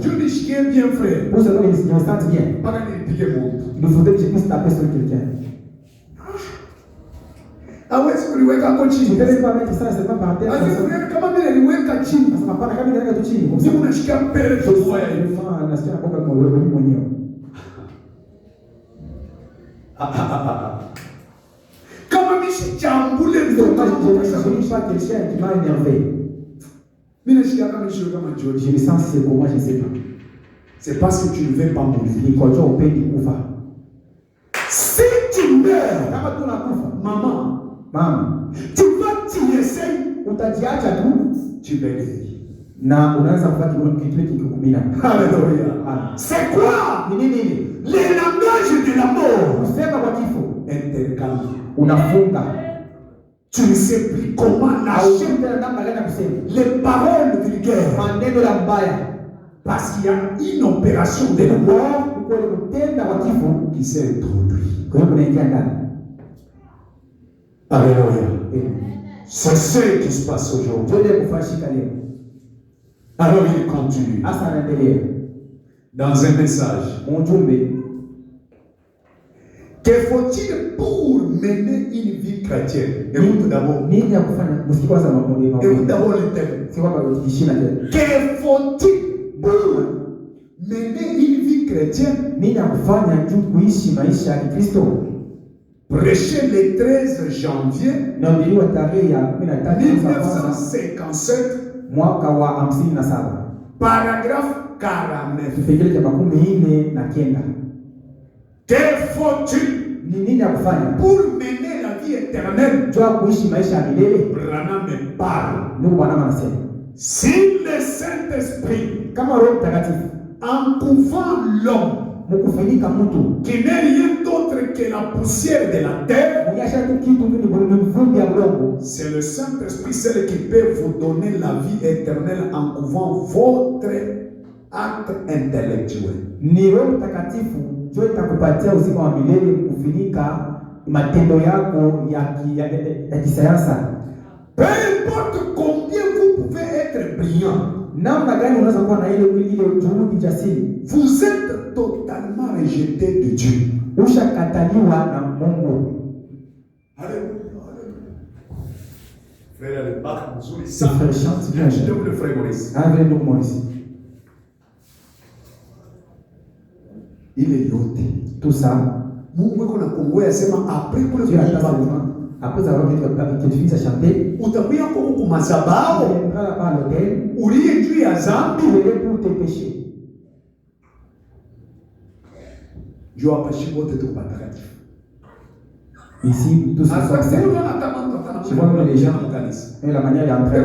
Pour seulement qu'ils se sentent bien. Il faudrait que je puisse taper sur quelqu'un. Je ne vais pas mettre ça seulement par terre. Ça va pas la caméra de chini. Je qui m'a énervé. Je me sens c'est comment je ne sais pas. C'est parce que tu ne veux pas mourir. Si tu meurs, maman, tu vas t'y essayer. Tu bégayes. Alléluia. C'est quoi? Les langages de la mort. Intercalés. Tu ne sais plus comment lâcher les paroles vulgaires. Parce qu'il y a une opération de la mort qui s'est introduite. Alléluia. C'est ce qui se passe aujourd'hui. Alors il continue. Dans un message. Que faut-il pour mener une vie chrétienne? Écoute d'abord. Écoute d'abord le thème. Que faut-il pour mener une vie chrétienne? Prêché le 13 janvier 1957, paragraphe 49. Que faut-il pour mener la vie éternelle? Branham me parle. Si le Saint-Esprit encouvant l'homme qui n'est rien d'autre que la poussière de la terre, c'est le Saint-Esprit seul qui peut vous donner la vie éternelle en couvant votre acte intellectuel. Peu importe combien vous pouvez être brillant, vous êtes totalement rejeté de Dieu. Frère, le bac, je vous le frère Maurice. Il est yoté. Tout ça. Après avoir fait quelque chose à chanter, il est pour tes péchés. Ici, tout ça sont saints. Je vois que les gens, et la manière d'entrer,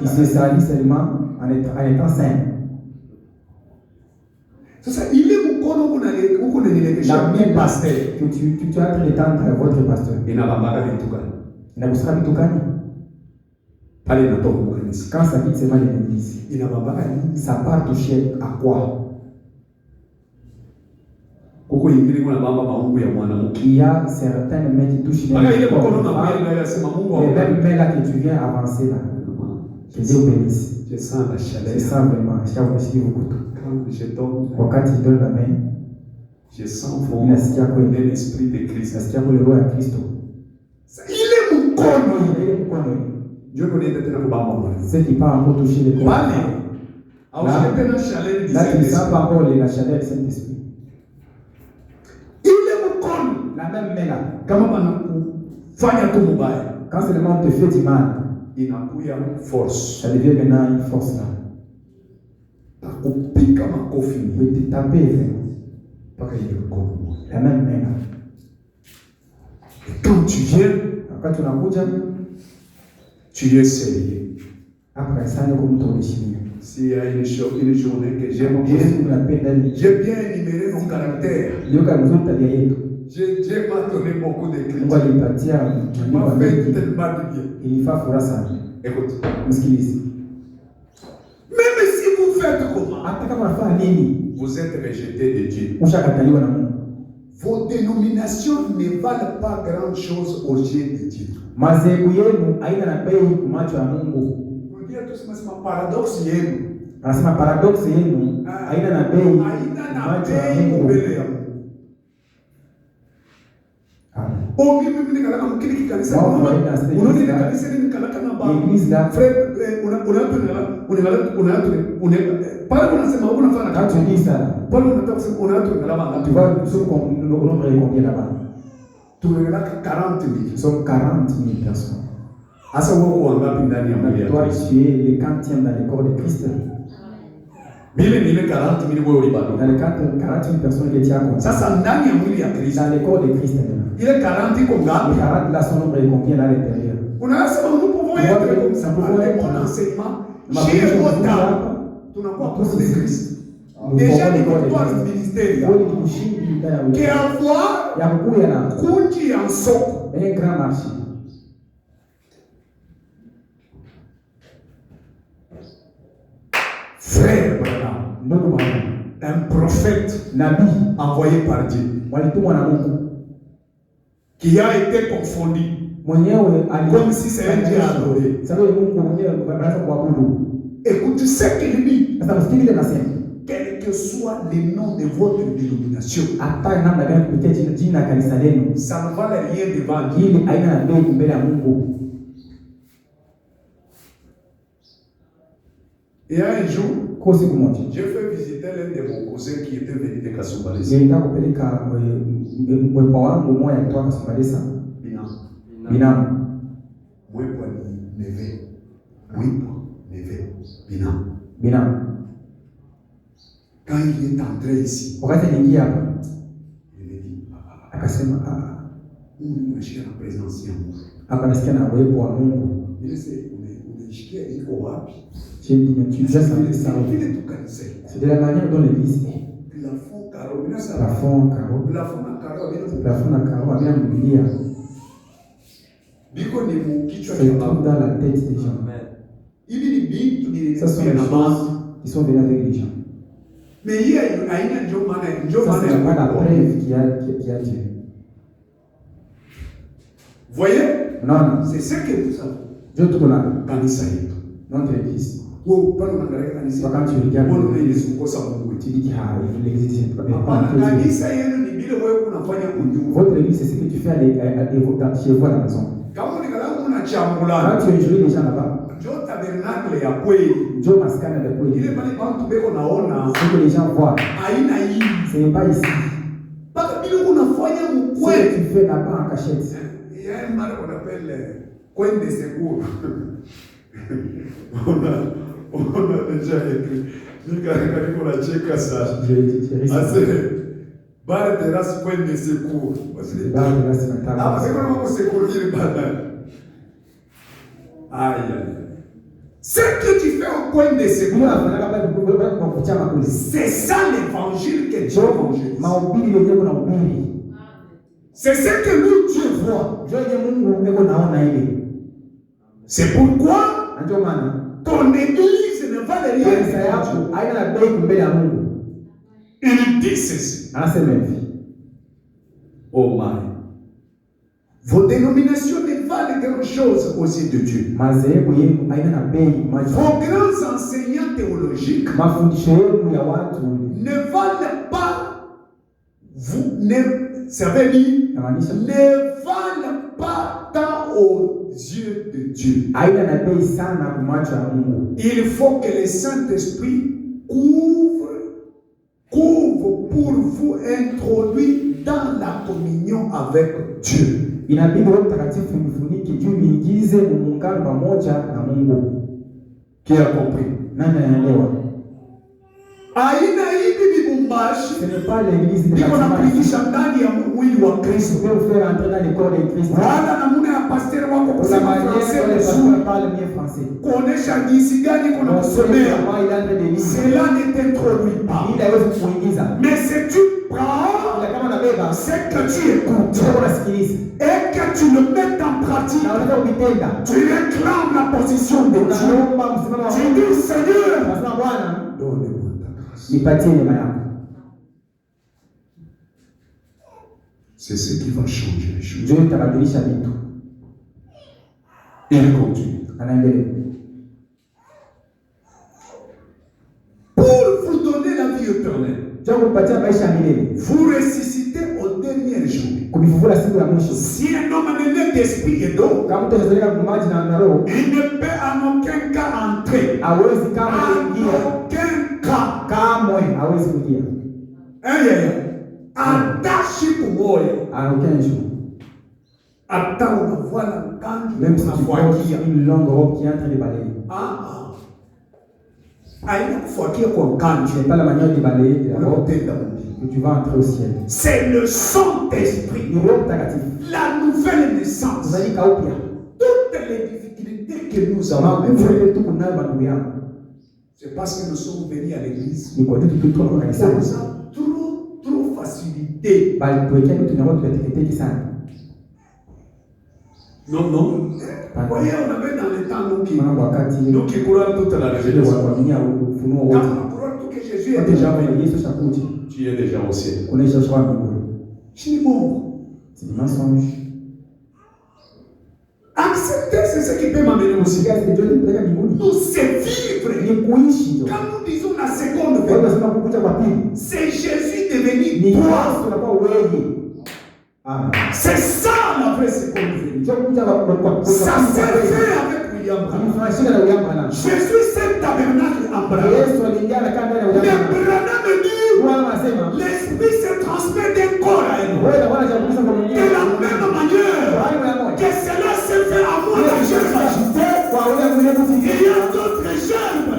ils se salissent seulement en étant saints. C'est ça, il est la main que tu as pris le temps de votre pasteur. Quand ça quitte seulement l'église, ça part toucher à quoi? Il y a certaines mains qui touchent les mêmes mains là que tu viens avancer là. Que Dieu bénisse. Je sens la chaleur. Je sens vraiment. Quand je donne, wakati donne la main, je sens vraiment l'esprit de Christ. nasikia kule roho ya Kristo. Ile mkono Dieu connaît tena kubamba mwana. C'est qui part encore toucher les corps. Bale. Au j'ai la chaleur du Saint-Esprit. Là, tu sens pas encore la chaleur du Saint-Esprit. Ile mkono la même main là. Kama banakufanya tu mubaya. Quand seulement on te fait du mal, inakuya force. Ça devient maintenant une force là. Takupika makofi. Oui, te taper mpaka ile mkono. La même main là. Et quand tu viens, quand tu unakuja, tu es sérieux. Après ça, nous comme ton déchiré. S'il y a une journée que j'aime bien, j'ai bien énuméré mon caractère. Dieu m'a donné beaucoup d'écrits. Il m'a fait tellement de bien. Écoute. Même si vous faites comment, vous êtes rejeté de Dieu. Vos dénominations ne valent pas grand chose aux yeux de Dieu. Paradoxe yenu. Anasema paradoxe yenu haina na bei. Haina na bei mbele ya Mungu. Mimi nikalaka mkili kanisa. Unaona kanisa ni nikalaka na baba. Fred pale unasema unafanya kazi nyingi sana. Pale unataka kusema unataka ngapi? Tu vas sur nombre combien là-bas? Tunaeleka 40,000. Sont 40,000 personnes. Asa wako wangapi ndani ya mwili toi tu es le 40e dans le corps de Christ. Mile 40,000 wewe ulibado. Dans les 40,000 personnes qui tiennent comme ça. Sasa ndani ya mwili ya Kristo. Dans le corps de Christ. Ile 40 iko ngapi? 40 là son nombre est combien à l'intérieur? Unasema nous pouvons être comme ça. Pour mon enseignement, chez moi tunakuwa pour de Christ. Déjà ni kwa ministère. Que avoir ya kuya na kunji ya soko. Un grand marché. Frère Branham, un prophète nabi envoyé par Dieu, qui a été confondu comme si c'est un Dieu adoré. Écoute ce qu'il dit. Quel que soit le nom de votre dénomination, ça ne valait rien devant Dieu. Et un jour, j'ai fait visiter l'un de mon cousins qui était venu de Kasumbalesa. Binam. Binam. Quand il est entré ici, il me dit, unashika na presence ya Mungu. Akanasikia na uwepo wa Mungu. Ile unaishikia iko wapi? C'est de la manière dont l'église est. Plafond carreau. Plafond carreau bien mobilier. C'est tout dans la tête des gens. Ça sont les choses qui sont venues avec les gens. Mais il y a une ça c'est pas la preuve qui a Dieu. Voyez? Non. C'est ce que nous avons. Dieu tout là. Notre église. Quand tu regardes, tu dis qu'il existe. Votre église, c'est ce que tu fais chez vous à la maison. Quand tu es joué les gens là-bas, Dieu maskana de quoi? Ce que les gens voient, ce n'est pas ici. Ce que tu fais là-bas en cachette. Il y a un mal qu'on appelle coin de secours. On a déjà écrit. On a checké ça. Bar de race coin de secours. Ah, c'est comment on secourir le banal. Aïe, aïe. Ce que tu fais au coin de secours, c'est ça l'évangile que Dieu évangélise. C'est ce que lui, Dieu voit. C'est pourquoi ton église ne va rien. Il dit ceci. Oh my. Vos dénominations ne valent quelque chose aux yeux de Dieu. Vos grands enseignants théologiques ne valent pas, vous ne savez dire, ne valent pas tant aux yeux de Dieu. Il faut que le Saint-Esprit couvre pour vous introduire dans la communion avec Dieu. Qui a compris? Aina hivi vibumbashi niko nakuingisha ndani ya mwili wa Kristo. Wala namuna ya pastor wako kusema Francais kuonesha jinsi gani kuna kusomea. Cela ne t'introduit pas. Mais si tu prends ce que tu écoutes et que tu le mets en pratique, tu réclames la position de Dieu. Tu dis Seigneur, donne-moi ta grâce. C'est ce qui va changer les choses. Il continue. Pour vous donner la vie éternelle, vous ressuscitez au dernier jour. Si un homme est né d'esprit et d'eau, il ne peut en aucun cas entrer. En aucun cas. Attaché pour moi. Attends, on voit la canne. Même si tu vois une longue robe qui est en train de balayer. Ce n'est pas la manière de balayer la robe que tu vas entrer au ciel. C'est le Saint-Esprit. La nouvelle naissance. Toutes les difficultés que nous avons, c'est parce que nous sommes venus à l'église. Nous avons trop facilité. Non. Vous voyez, on avait dans le temps nous qui courons toute la révélation. Quand on croit que Jésus est déjà venu, tu es déjà au ciel. C'est bon. C'est du mensonge. Accepter, c'est ce qui peut m'amener au ciel. Nous, c'est vivre. Quand nous disons la seconde venue, c'est Jésus devenu toi. C'est ça la vraie seconde venue. Ça s'est fait avec William Branham. Jésus s'est tabernacle en Branham. Mais Branham dit, l'esprit se transmet d'un corps à un autre. De la même manière que cela s'est fait à moi, la gerbe agitée, il y a d'autres gerbes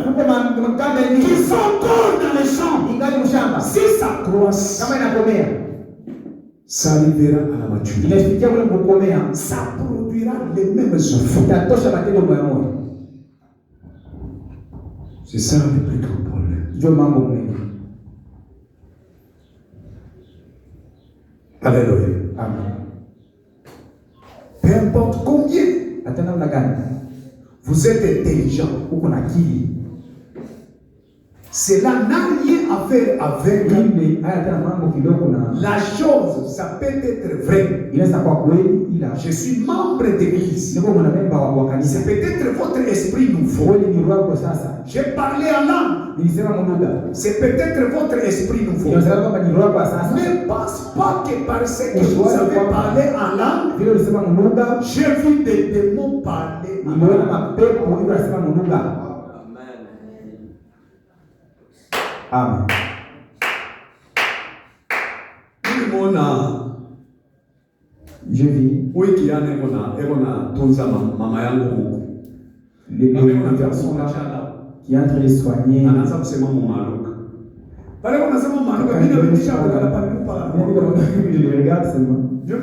qui sont encore dans les champs. Si ça croisse, ça arrivera à la maturité. Ça produira les mêmes enfants. C'est ça le plus grand problème. Alléluia. Amen. Peu importe combien vous êtes intelligent, cela n'a rien à faire avec la chose. Ça peut être vrai. Je suis membre d'église. C'est peut-être votre esprit nouveau. J'ai parlé en langue. C'est peut-être votre esprit nouveau. Ne pense pas que parce que vous avez parlé en langue, j'ai vu des démons parler en langue. Amen. Je vis. Les personnes là qui entrent les soigner. Je les regarde seulement. Ce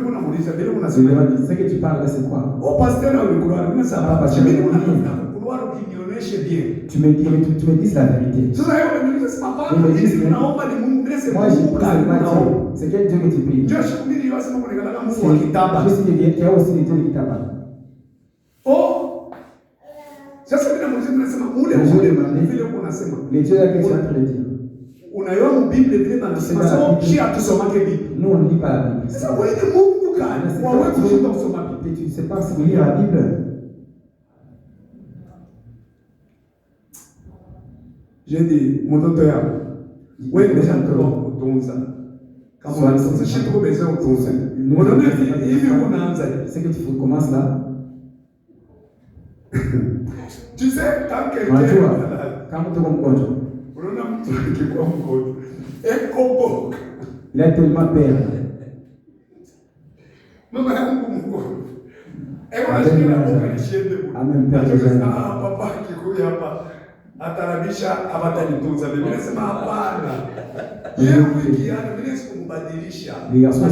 que tu parles là, c'est quoi? Tu me dis la vérité. Moi, je prie le c'est quel Dieu que tu pries? Il y a aussi des dieux qui t'appellent. Oh! Les dieux là que tu es en train de dire. Nous on ne lit pas la Bible. Et tu ne sais pas si lire la Bible. J'ai dit, mon docteur, oui, mais j'ai encore ton sang. Quand on a trop besoin de ton sang. Mon docteur, c'est que tu commences là. Tu sais, quand quelqu'un. Il a tellement peur. Atarabisha abatanitunza Biblia inasema hapana. Yeye ukiana Biblia isimbadilisha. Les garçons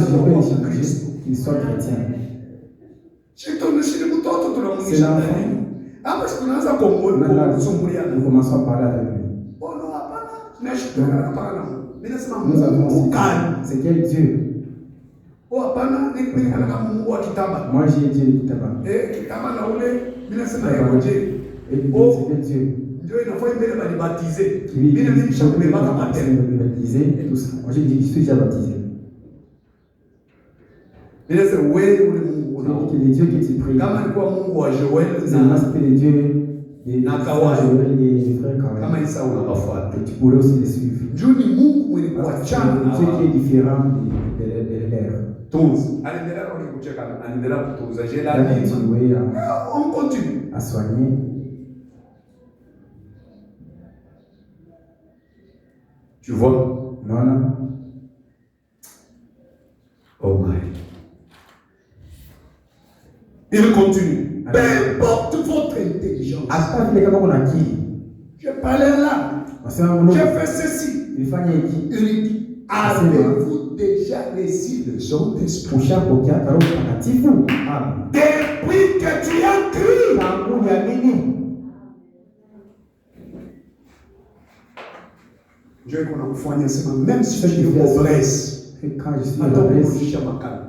qui sont chrétiens. C'est l'enfant. Hapa tunaanza kumsumbulia. Nous commençons à parler avec lui. Bono hapana. Tunashikana hapana. Biblia inasema Nous avons c'est quel Dieu? Oh hapana, mimi nataka Mungu wa kitaba. Moi j'ai Dieu de kitaba. Kitaba na ule Biblia inasema yeye je. C'est quel Dieu? Dieu il a fallu me baptiser. Il a dit que je me baptiser, tout ça. Moi j'ai dit que je suis déjà baptisé. Il a dit que les dieux qui te prient. C'est moi c'était les dieux des Joël et des frères Kawai. Et tu pourrais aussi les suivre. C'est le Dieu qui est différent de l'air. On continue à soigner. Tu vois? Non. Oh my. Il continue. Peu importe votre intelligence. Je parlais là. Je fais ceci. Il dit, avez-vous déjà reçu le son d'esprit? Depuis que tu as cru. Dieu qu'on a kufanya sema même si tu es pobresse. Quand je suis à la presse,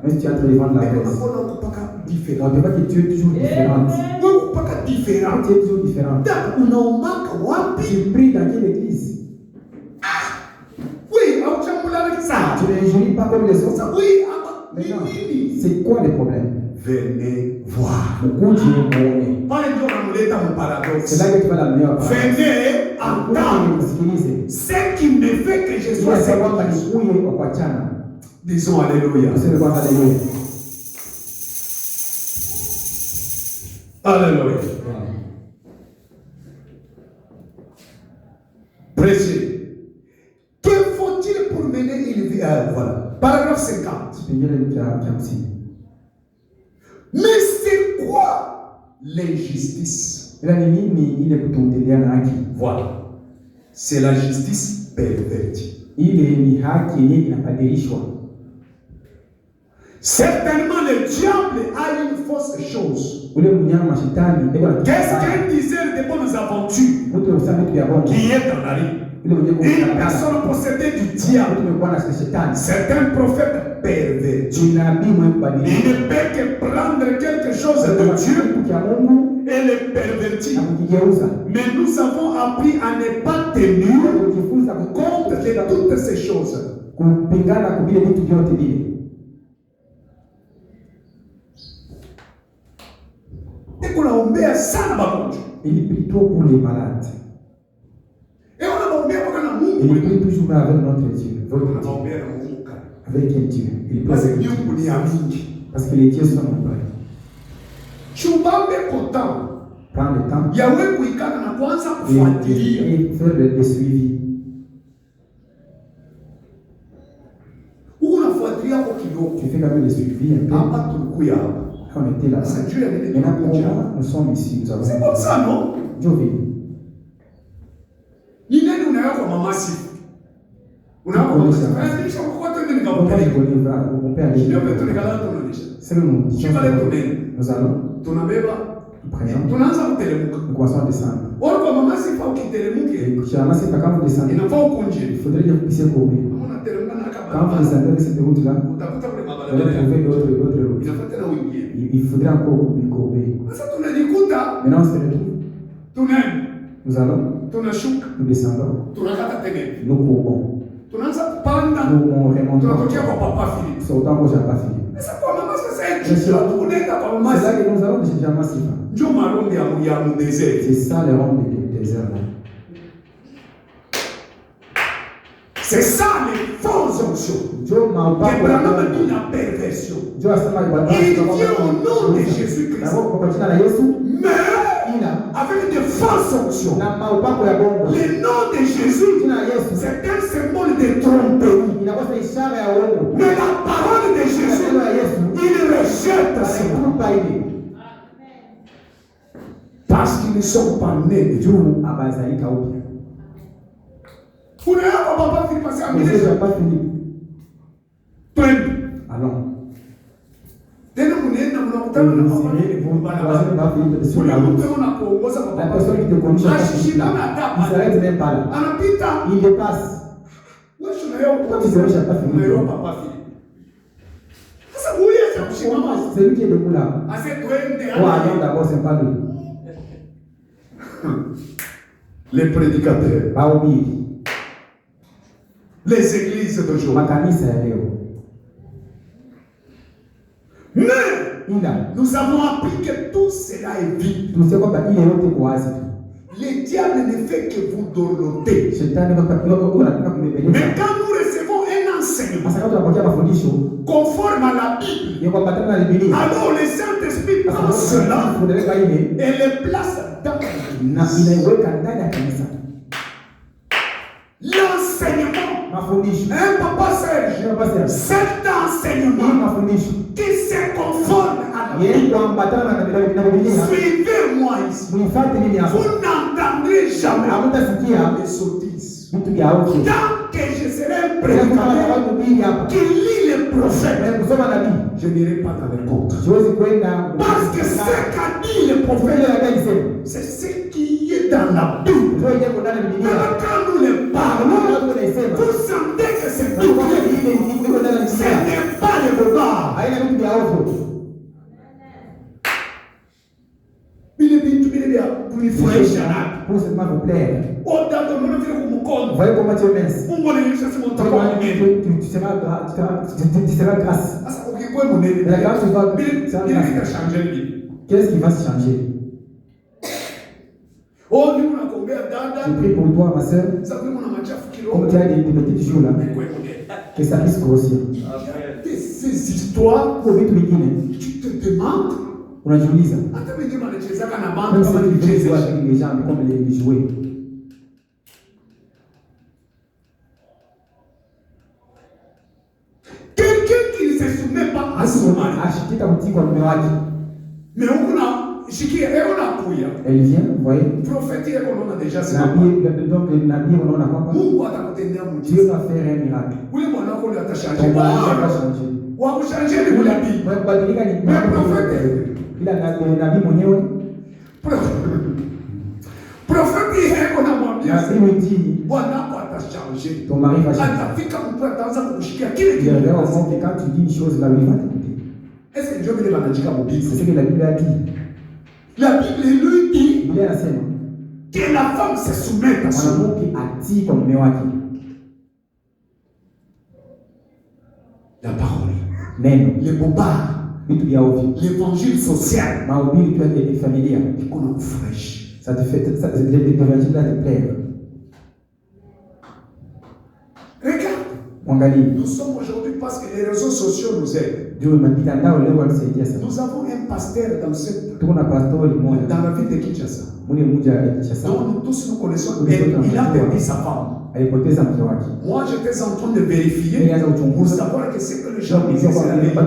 même si tu es en train de vendre la presse, on ne voit que tu es toujours différente. Tu es toujours différente. Tu pries dans quelle église? Oui, tu ne injuries pas comme les autres. Oui, mais non. C'est quoi le problème? Venez voir. C'est là que tu vas l'amener à parler. Venez entendre ce qui me fait que je sois sécurisé. Disons Alléluia. Alléluia. Prêcher. Que faut-il pour mener une vie? Voilà. Paragraphe 50. Mais c'est quoi l'injustice? Voilà. C'est la justice pervertie. Certainement, le diable a une fausse chose. Qu'est-ce qu'un diseur de bonnes aventures qui est dans la rue? Une personne possédée du diable. Certains prophètes pervertis. Il ne peut que prendre quelque chose de Dieu et le pervertir. Mais nous avons appris à ne pas tenir compte de toutes ces choses. Il prie trop pour les malades. Et il prie toujours avec notre Dieu. Votre Dieu. Avec quel Dieu? Il prie avec Dieu. Parce que les dieux sont nombreux. Prends le temps et faire des suivis. Tu fais quand même des suivis un peu. On était là. Maintenant, nous sommes ici. C'est comme ça, non? Dieu vit. Nous allons. Nous commençons à descendre. Il faudrait que vous puissiez courir. Quand vous descendez avec cette route-là, vous allez trouver d'autres routes. Il faudrait encore courber. Maintenant, on se retrouve. Nous allons. Nous descendons. Nous courbons. Nous remontons. Sortant où j'ai pas fini. C'est là que nous allons chercher Masifa. C'est ça le rond du désert. C'est ça les fausses onctions. Que Branham dit la perversion. Il vient au nom de Jésus-Christ. Mais avec de fausses onctions. Le nom de Jésus, c'est un symbole de tromperie. Mais la parole de Jésus, il rejette ça. Parce qu'ils ne sont pas nés de Dieu. Vous n'avez pas fini passer à midi. Allons. La personne qui te conduit, il s'arrête même pas là. Il dépasse. Quand tu ne pas fini. C'est lui qui est debout là. Oh, allons d'abord, c'est pas lui. Les prédicateurs. Les églises d'aujourd'hui. Mais nous avons appris que tout cela est vide. Le diable ne fait que vous dorloter. Mais quand nous recevons un enseignement conforme à la Bible, alors le Saint-Esprit prend cela et le place dans la Bible. L'enseignement, Papa Serge, cet enseignement qui se conforme à la Bible. Suivez-moi ici. Vous n'entendrez jamais les sottises. Tant que je serai un prédicateur qui lit les prophètes, je n'irai pas dans les contre. Parce que ce qu'a dit le prophète, c'est ce qui est dans la Bible. Quand nous les parlons, vous sentez que c'est tout. Ce n'est pas le regard. Pour seulement vous plaire. Voyez comment tu es mince. Tu seras grâce. La grâce va changer. Qu'est-ce qui va se changer? Je prie pour toi, ma soeur. Comme tu as des petites jours là, que ça puisse grossir. Ces histoires, tu te demandes. On a joué ça. Même si tu joues avec les gens, comme les jouets. Quelqu'un qui ne se soumet pas à son mari. Mais on a. Elle vient, vous voyez. Prophétique qu'on a déjà. Donc, le Nabi, on en a quoi? Dieu va faire un miracle. Ton mari va changer. Mais prophète. Il a le Nabi mwenyewe. Prophète qu'on a mwambia. Nabi me dit. Ton mari va changer. Il revient au fond que quand tu dis une chose, la vie va t'écouter. Est-ce que Dieu veut dire? C'est ce que la Bible a dit. La Bible lui dit que la femme se soumette à son mari. La parole. Le bobard. L'évangile social. Et qu'on a fraîche. Ça te fait l'évangile là te plaire. Regarde. Nous sommes aujourd'hui parce que les réseaux sociaux nous aident. Nous avons un pasteur dans la ville de Kinshasa. Donc nous tous nous connaissons. Il a perdu sa femme. Moi j'étais en train de vérifier pour savoir que c'est que le gens disaient c'est la vérité.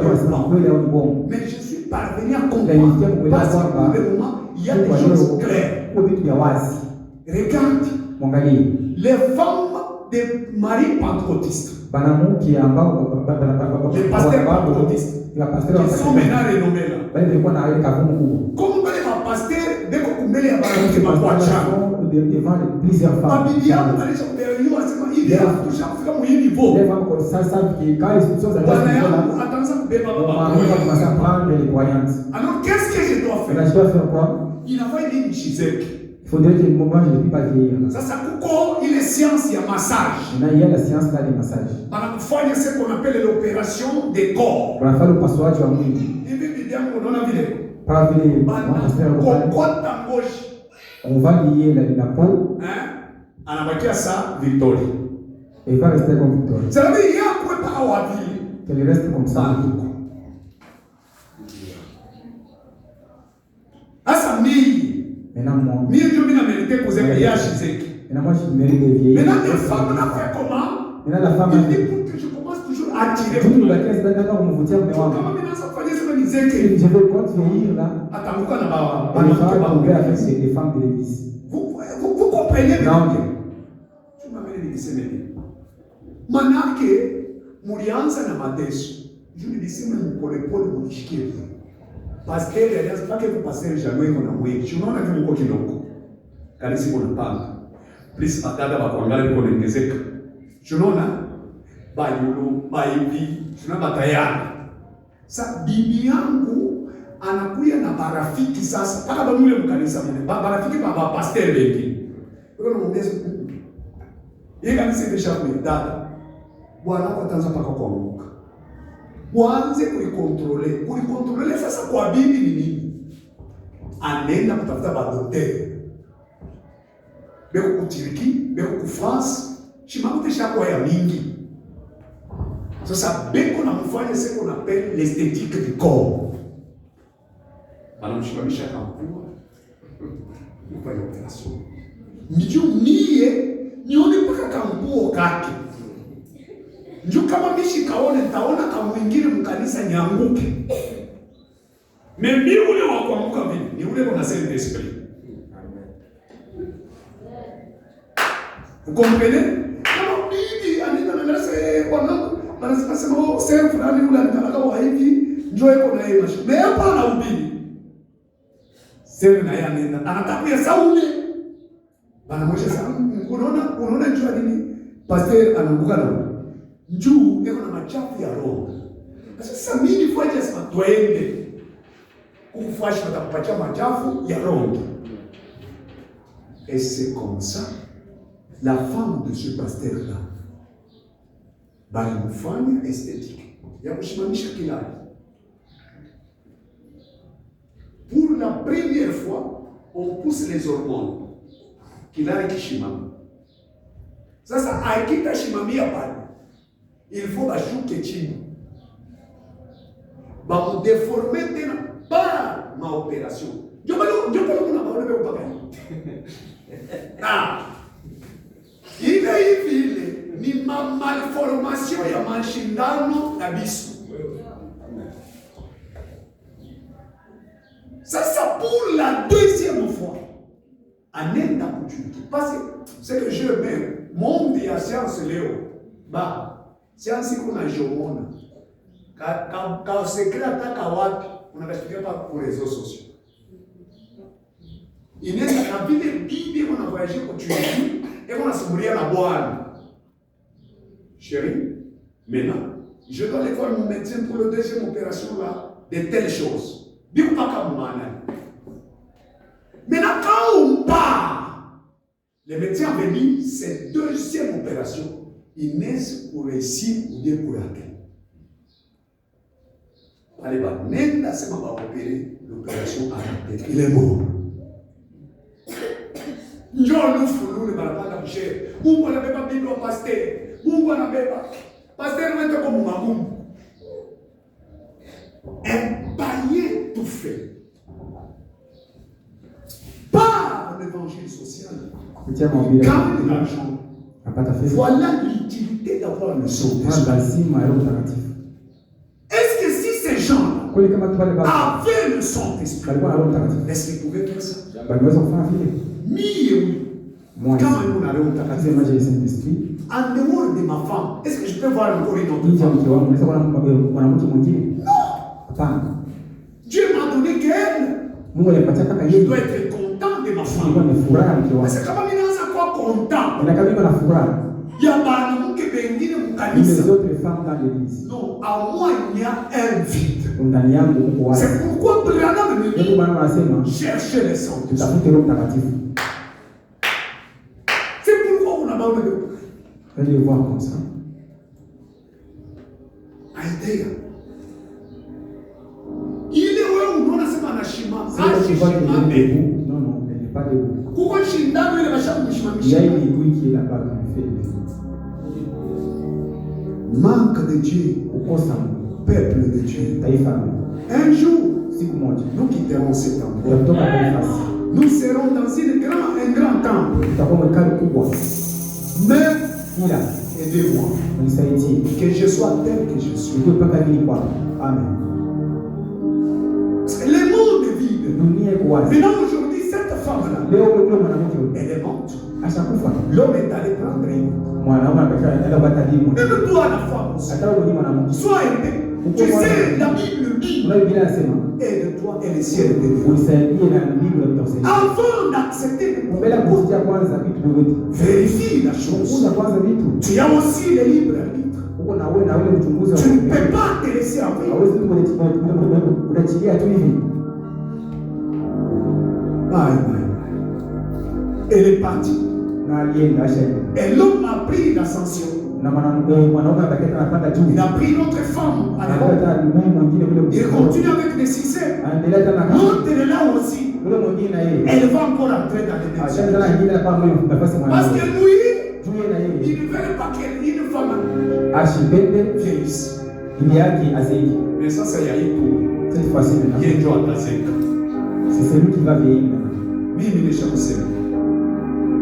Mais je suis parvenu à comprendre. Parce que pour le moment, il y a des choses claires. Regarde. Les femmes des maris pentecôtistes. Les pasteurs pentecôtistes qui sont maintenant renommés là. Comme les pasteurs, dès qu'on met les plusieurs femmes. Il y a toujours un niveau. Alors qu'est-ce que je dois faire? Je dois faire quoi? Il a envoyé une Chizek. Il Faudrait que moi je ne peux pas vieillir. Sasa kuko ile science ya massage. Maintenant il y a la science là des massages. Banakufanya ce qu'on appelle l'opération des corps. On va faire le passage wa mwili. Hivi bidiamo unaona vile? Pas vile kokota ngoshi. On va lier la peau. Anabakia ça Victoria. Et il va rester comme Victoria. Ça veut dire yakwe pa wapi. Qu'elle reste comme ça. Asa maintenant moi. Mie ndio mimi na mérité kuzeka yashi zeki. Maintenant moi je mérite de vieillir. Maintenant les femmes n'a fait comment? Maintenant la femme il dit pour que je commence toujours à tirer. Tout la caisse d'accord me vous mais comment maintenant ça fallait se me zeki. Je vais continuer vieillir là. Atamuka na ba. On va tomber avec des femmes de l'église. Vous comprenez bien? Tu m'amènes les semaines. Manake murianza na mateso. Je lui dis même pour les pôles moulishikie. Parce que les gens pas que vous passez jamais qu'on a mouillé. Je n'en ai vu beaucoup qui n'ont. Kanisi kuna panga. Please badada bakuangalia biko naongezeka. Tunaona bayulu, bayubi, tuna batayana. Sa bibi yangu anakuya na barafiki sasa. Paka bamule mkanisa mune. Barafiki baba pastor wengi. Wewe unaongeza. Yeye kanisa imesha kuidada. Bwana wako ataanza paka kuanguka. Mwanze kulikontrole sasa kwa bibi ni nini? Anaenda kutafuta badokteri. Beko kutiriki, beko kufrance, chimamu tesha kwa ya mingi. Sasa beko na mfanya ce qu'on appelle l'esthétique du corps. Banamshimamisha kampua. Mfanya operation. Ndio nione paka kampuo kake. Ndio kama mishi kaone taona kama mwingine mkanisa nyanguke. Mimi ule wa kuanguka vile, ni ule kwa Saint Esprit. Vous comprenez? Kama bibi anaenda na darasa wanangu, wanasema oh sehemu fulani ule anataka wa hivi, njoo iko na yeye mashi. Na hapa na ubiri. Sehemu na yeye anaenda, anataka ya saume. Banamwesha sana. Unaona njoo nini? Pastor anaanguka na njoo iko na machafu ya roho. Sasa mimi nifuaje sema twende. Kufuashi watakupatia machafu ya roho. Et c'est comme ça. La femme de ce pasteur-là, balimufanya esthétique. Ya kushimamisha kilali. Pour la première fois, on pousse les hormones. Kilali kishimama. Sasa akita shimamia pale. Il faut bashuke chini. Ba mu déformer tena par ma opération. Ndio pale kuna maono kwa baba. Ile hivi ni malformation ya mashindano kabisa. Sasa pour la deuxième fois, anaenda kuchuki. Parce que c'est que je même monde ya science leo. Ba science kuna jomona. Ka secret ataka wapi? Unakasikia pa kwa réseaux sociaux. Inaweza na vile bibi kuna voyage kuchuki. Et on a souri à la boîte. Chérie, maintenant, je dois aller voir mon médecin pour la deuxième opération là, de telles choses. Bien pas comme moi. Maintenant, quand on part, le médecin a venu, cette deuxième opération, il naissent pour réussir ou bien pour rater. Allez, bah, même là, c'est ma opérer, l'opération a raté. Il est mort. Njoo nufulule barabara mshere. Mungu anabeba bibi wa pasteur. Mungu anabeba. Pasteur wetu kwa magumu. Un païen tout fait. Par l'évangile social. Quand l'argent. Voilà l'utilité d'avoir le Saint-Esprit. Est-ce que si ces gens avaient le Saint-Esprit, est-ce qu'ils pouvaient faire ça? Moi, quand on a le Saint-Esprit, en dehors de ma femme, est-ce que je peux voir encore une autre femme? Non. Dieu m'a donné qu'elle. Je dois être content de ma femme. C'est comme il est encore content. Il y a pas de qui bénit les autres femmes dans l'église. Non, à moi il y a un vide. C'est pourquoi Branham me dit cherchez les saints. Elle les voit comme ça. Idea. Ile wewe unaona sema anashima. Non, non, elle n'est pas debout. Kuko shindano ile Il y a une aiguille qui est là-bas qui fait le manque de Dieu. Peuple de Dieu. Un jour, nous quitterons cet endroit. Nous serons dans un grand temple. Mais aidez-moi. Que je sois tel que je suis. Amen. Le monde est vide. Maintenant aujourd'hui, cette femme-là, elle est morte. L'homme est allé prendre une. Même toi, la femme aussi. Sois aidé. Tu sais, la Bible dit, aide-toi et le ciel est devant. Avant d'accepter le vérifie la chose. Tu as aussi le libre arbitre. Tu ne peux pas te laisser avoir. Elle est partie. Et l'homme a pris l'ascension. Il a pris notre femme à la robe. Il continue avec des succès. L'autre est là aussi. Elle va encore entrer dans les décisions. Parce que lui, il ne veut pas qu'une femme vieillisse. Mais ça, c'est Yaï pour. Cette fois-ci, c'est celui qui va vieillir.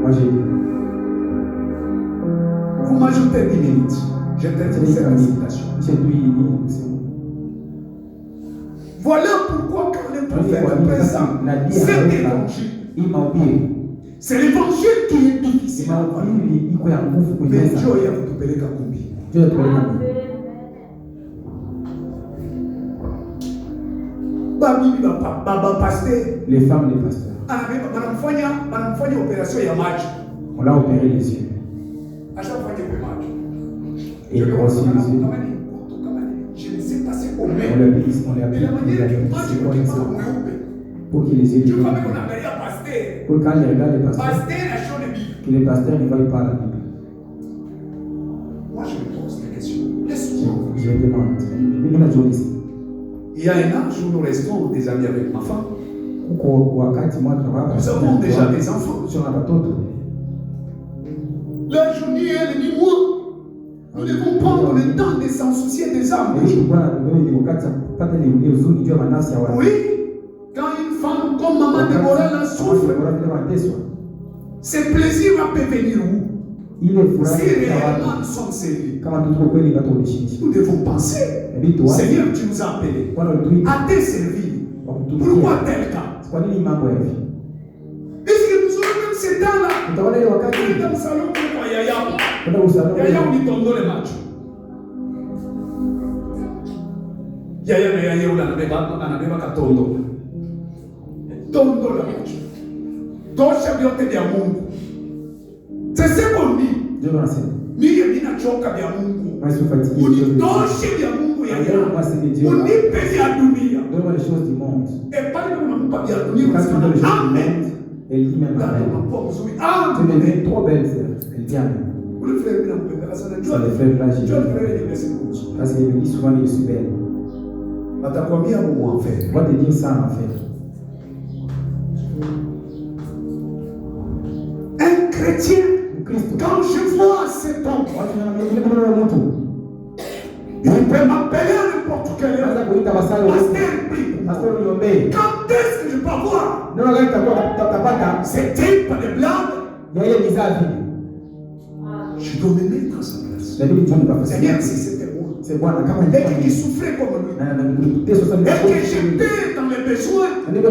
Moi, j'ai dit. Vous m'ajoutez 10 minutes. Je termine cette présentation. Voilà pourquoi quand le prophète présente cet évangile, c'est l'évangile qui est difficile. Mais Dieu a vous appelé Kakumbi. Les femmes des pasteurs. On l'a opéré les yeux. Et il grossit les yeux. Je ne sais pas c'est comment. On l'a appelé pour qu'il les yeux pour quand il regarde les pasteurs, que les pasteurs ne voient pas la Bible. Moi je me pose la question. Je demande. Il y a un âge où nous restons des amis avec ma femme. Nous avons déjà des enfants. La journée et le mois. Nous devons prendre le temps de s'en soucier des âmes. Oui, quand une femme comme Maman Déborah la souffre, ce plaisir va venir où? Si réellement nous sommes sérieux, nous devons penser. Seigneur, tu nous as appelés à te servir. Pourquoi tel cas? Est-ce que nous aurons même ce temps-là? Dans le salon, pourquoi Yaya? Yaya, on dit tondo le match. Yaya, on a beba katondo. Tondo le match. Tosha biote bia Mungu. C'est ce qu'on dit. Mie mina choka bia Mungu. Unitoshe bia Mungu Yaya. Unipe bia dunia. Et pas de mon bia dunia. Amen. Elle dit même Amen. Tu me dis trop belle, elle dit Amen. Le frère, c'est le frère là, j'ai dit. Parce qu'il me dit souvent que je suis belle. On va te dire ça en fait. Un chrétien, quand je vois cet homme, il peut m'appeler à n'importe quelle heure. Pasteur, quand est-ce que je peux voir c'est pas de blague? Je dois me mettre à sa place. Seigneur, si c'était moi, et qui souffrait comme lui, et que j'étais dans les besoins d'un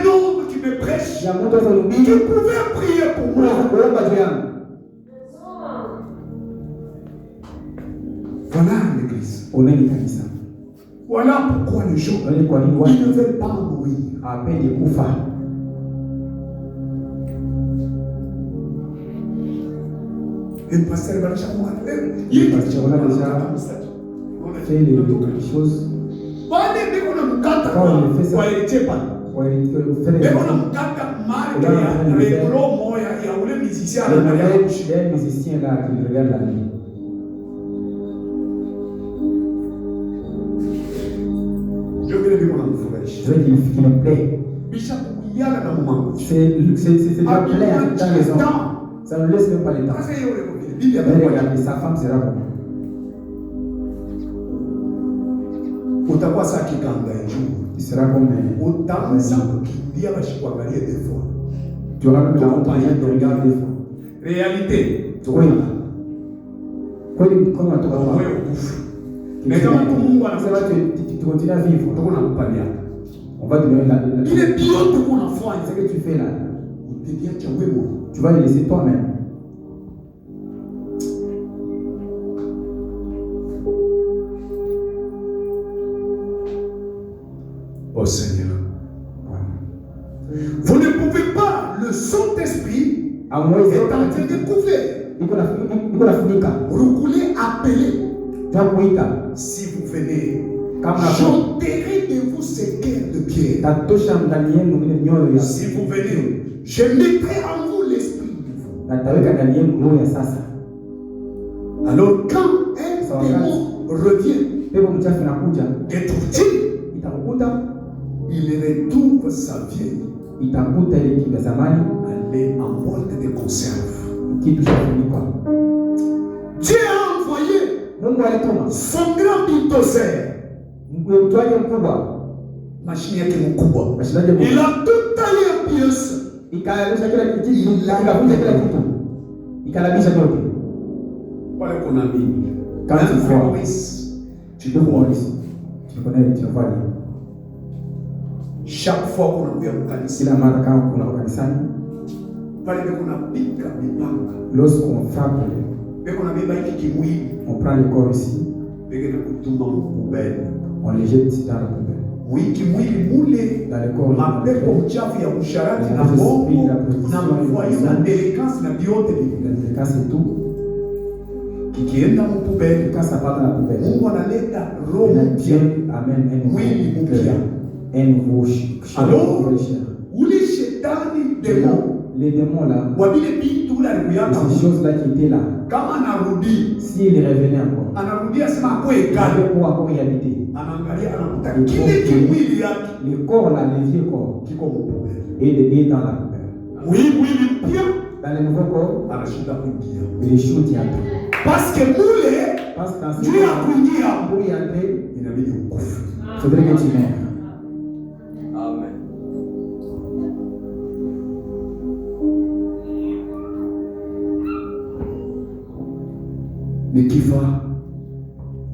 homme qui me prêche, qui pouvait prier pour moi. Voilà l'église. Voilà pourquoi les gens ils ne veulent pas mourir. Et le pasteur va déjà il a déjà fait les choses. Quand il fait ça, mauvais musicien Les là, musiciens là qui regardent la nuit. Je veux dire mon enfant. Je veux qu'il me plaît. Bishop Yala na maman. C'est déjà plein dans les hommes. Ça ne laisse même pas le temps. Mais regardez, sa femme sera comment? Utakuwa saa kikanga juu. Il sera comme utaanza kukimbia bashikuangalie des fois. Tu auras même la honte de regarder des fois. Réalité. Oui. Kweli kama toka wewe ukufu. Mais kama Mungu anasema tu continues à vivre. Tunakupalia. On va te donner la. Il est bien de qu'on a foi. Ce que tu fais là. Tu vas le laisser toi-même. Oh Seigneur. Vous ne pouvez pas, le Saint-Esprit est en train de couvrir. Rouler, appeler. Si vous venez, j'enterrai de vous ces guerres de pierre. Si vous venez, je mettrai en vous l'esprit de vous. Alors quand un démon revient, il retrouve sa vieille. Elle est en boîte de conserve. Dieu a envoyé son grand bulldozer. Machine yake mkubwa. Il a tout taillé en pièces. Wale kuna mimi. Quand tu vois, tu peux voir ici. Tu connais, tu vois. Chaque fois qu'on a vu un kila mara kama kuna kanisani pale kuna pika mipanga. Lorsqu'on frappe, kuna beba hiki kimwili. On prend le corps ici. Na kutuma poubelle. On les jette dans la poubelle. Oui, kimwili mule. Dans le corps. Mapepo uchafu ya usharati na bongo na mvoyo na délinquance na biote. La délinquance et tout. Kikienda mu poubelle, quand ça part dans la poubelle. Mungu analeta roho mpya. Amen. Mwili mpya. Un nouveau alors, où les chétani démons, les démons là, ces choses-là qui étaient là, s'il revenait encore, avec quoi encore y habiter, le corps là, les vieux corps, et dans la poubelle. Dans le nouveau corps, il échoue d'y entrer. Parce que Dieu a pour y entrer, il faudrait que tu meurs. Mais qui va?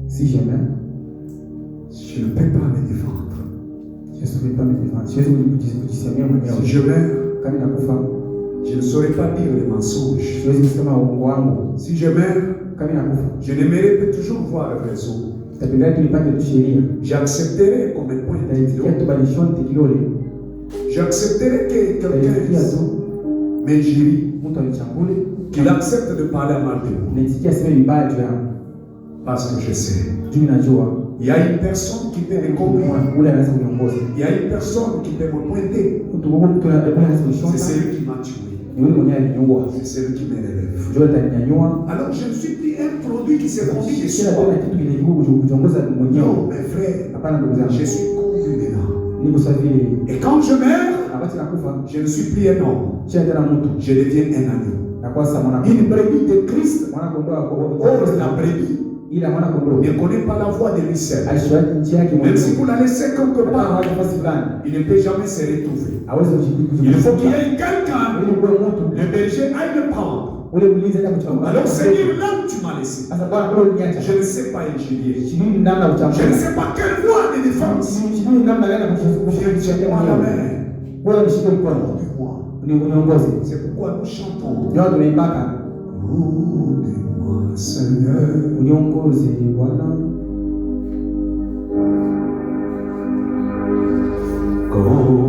Si je meurs, je ne peux pas me défendre. Je ne saurais pas me défendre. Si je meurs, je ne saurais pas dire les mensonges. Si je meurs, je n'aimerais toujours voir le réseau. J'accepterai comme un point de vue. J'accepterai que quelqu'un m'injurie, qu'il accepte de parler à ma vie. Parce que je sais. Il y a une personne qui peut me conduire. Il y a une personne qui peut me pointer. C'est celui qui m'a tué. C'est celui qui m'élève. Alors je ne suis plus un produit qui se conduit de soi. Non, mes frères, je suis conduit dedans. Et quand je meurs, je ne suis plus un homme. Je deviens un agneau. Une brebis de Christ. La brebis ne connaît pas la voix de lui seul. Même si vous la laissez quelque part, il ne peut jamais se retrouver. Il faut qu'il y ait quelqu'un, le berger aille le prendre. Alors Seigneur, là où tu m'as laissé, je ne sais pas ingénier. Je ne sais pas quelle voie de défense. Viens-moi la main. C'est pourquoi nous chantons. Conduis-moi, Seigneur. Conduis-moi,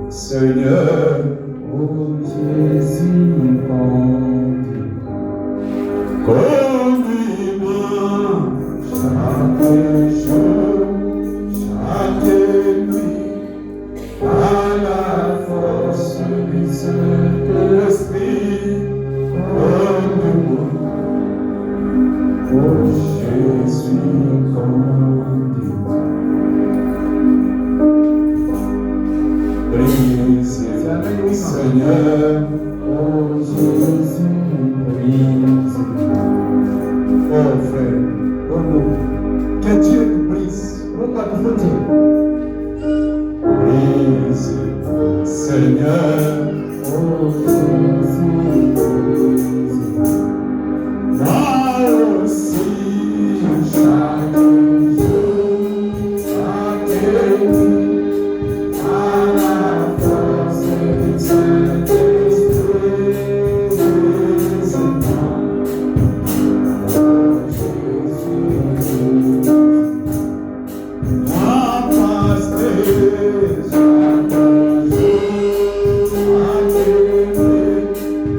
Seigneur. Oh Jésus, conduis-moi. Chaque jour, chaque nuit, à la force du Saint-Esprit. Seigneur, oh Jésus, brise. Oh frère, oh non, que Dieu nous brise. Brise, Seigneur, oh Jésus, brise. Moi aussi, chaque jour, chaque nuit, à la force du Saint-Esprit, brise-moi. Oh Jésus, ma pasteur, chaque jour, chaque nuit,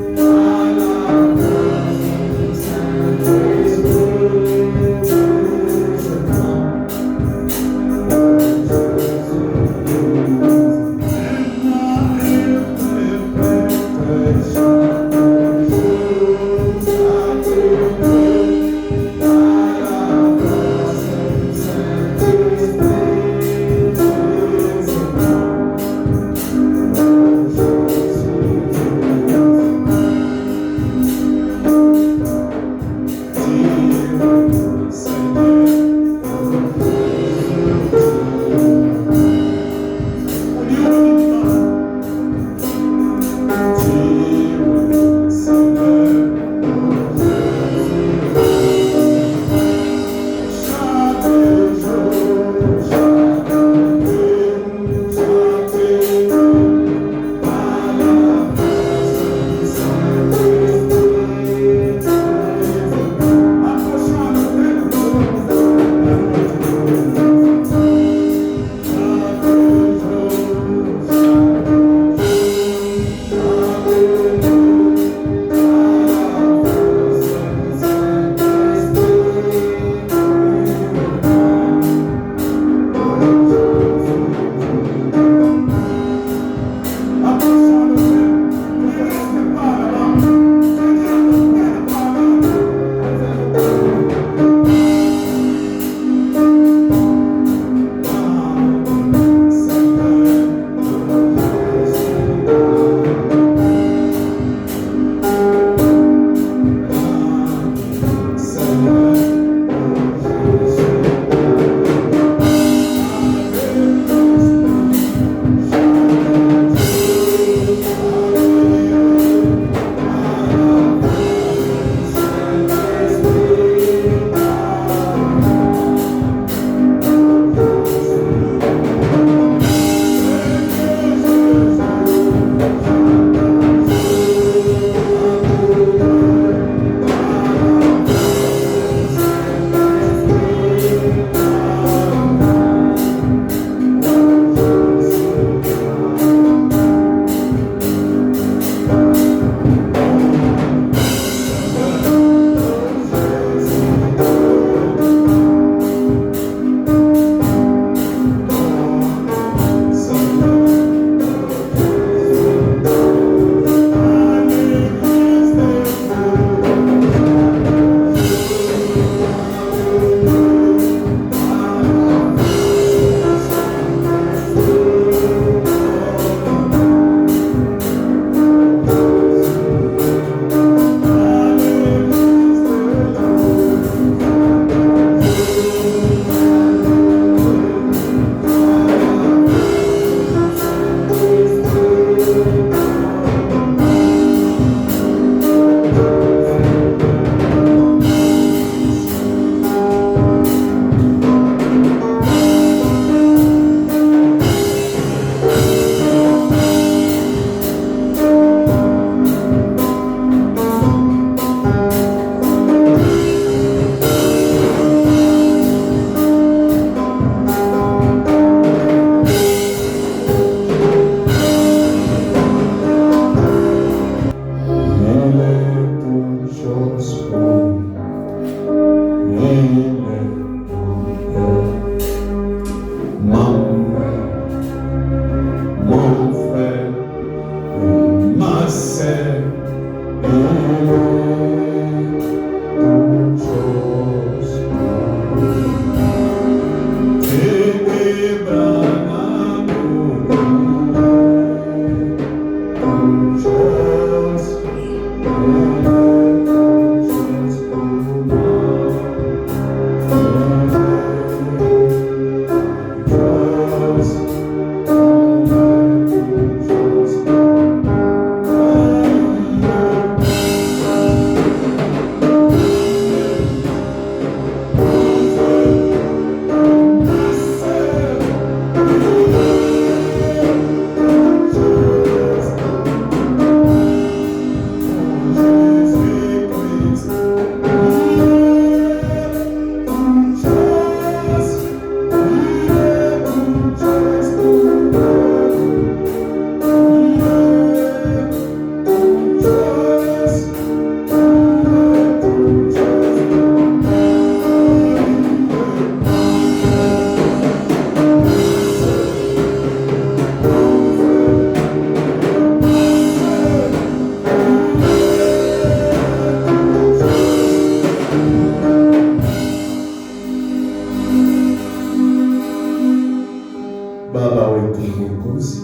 Mwokozi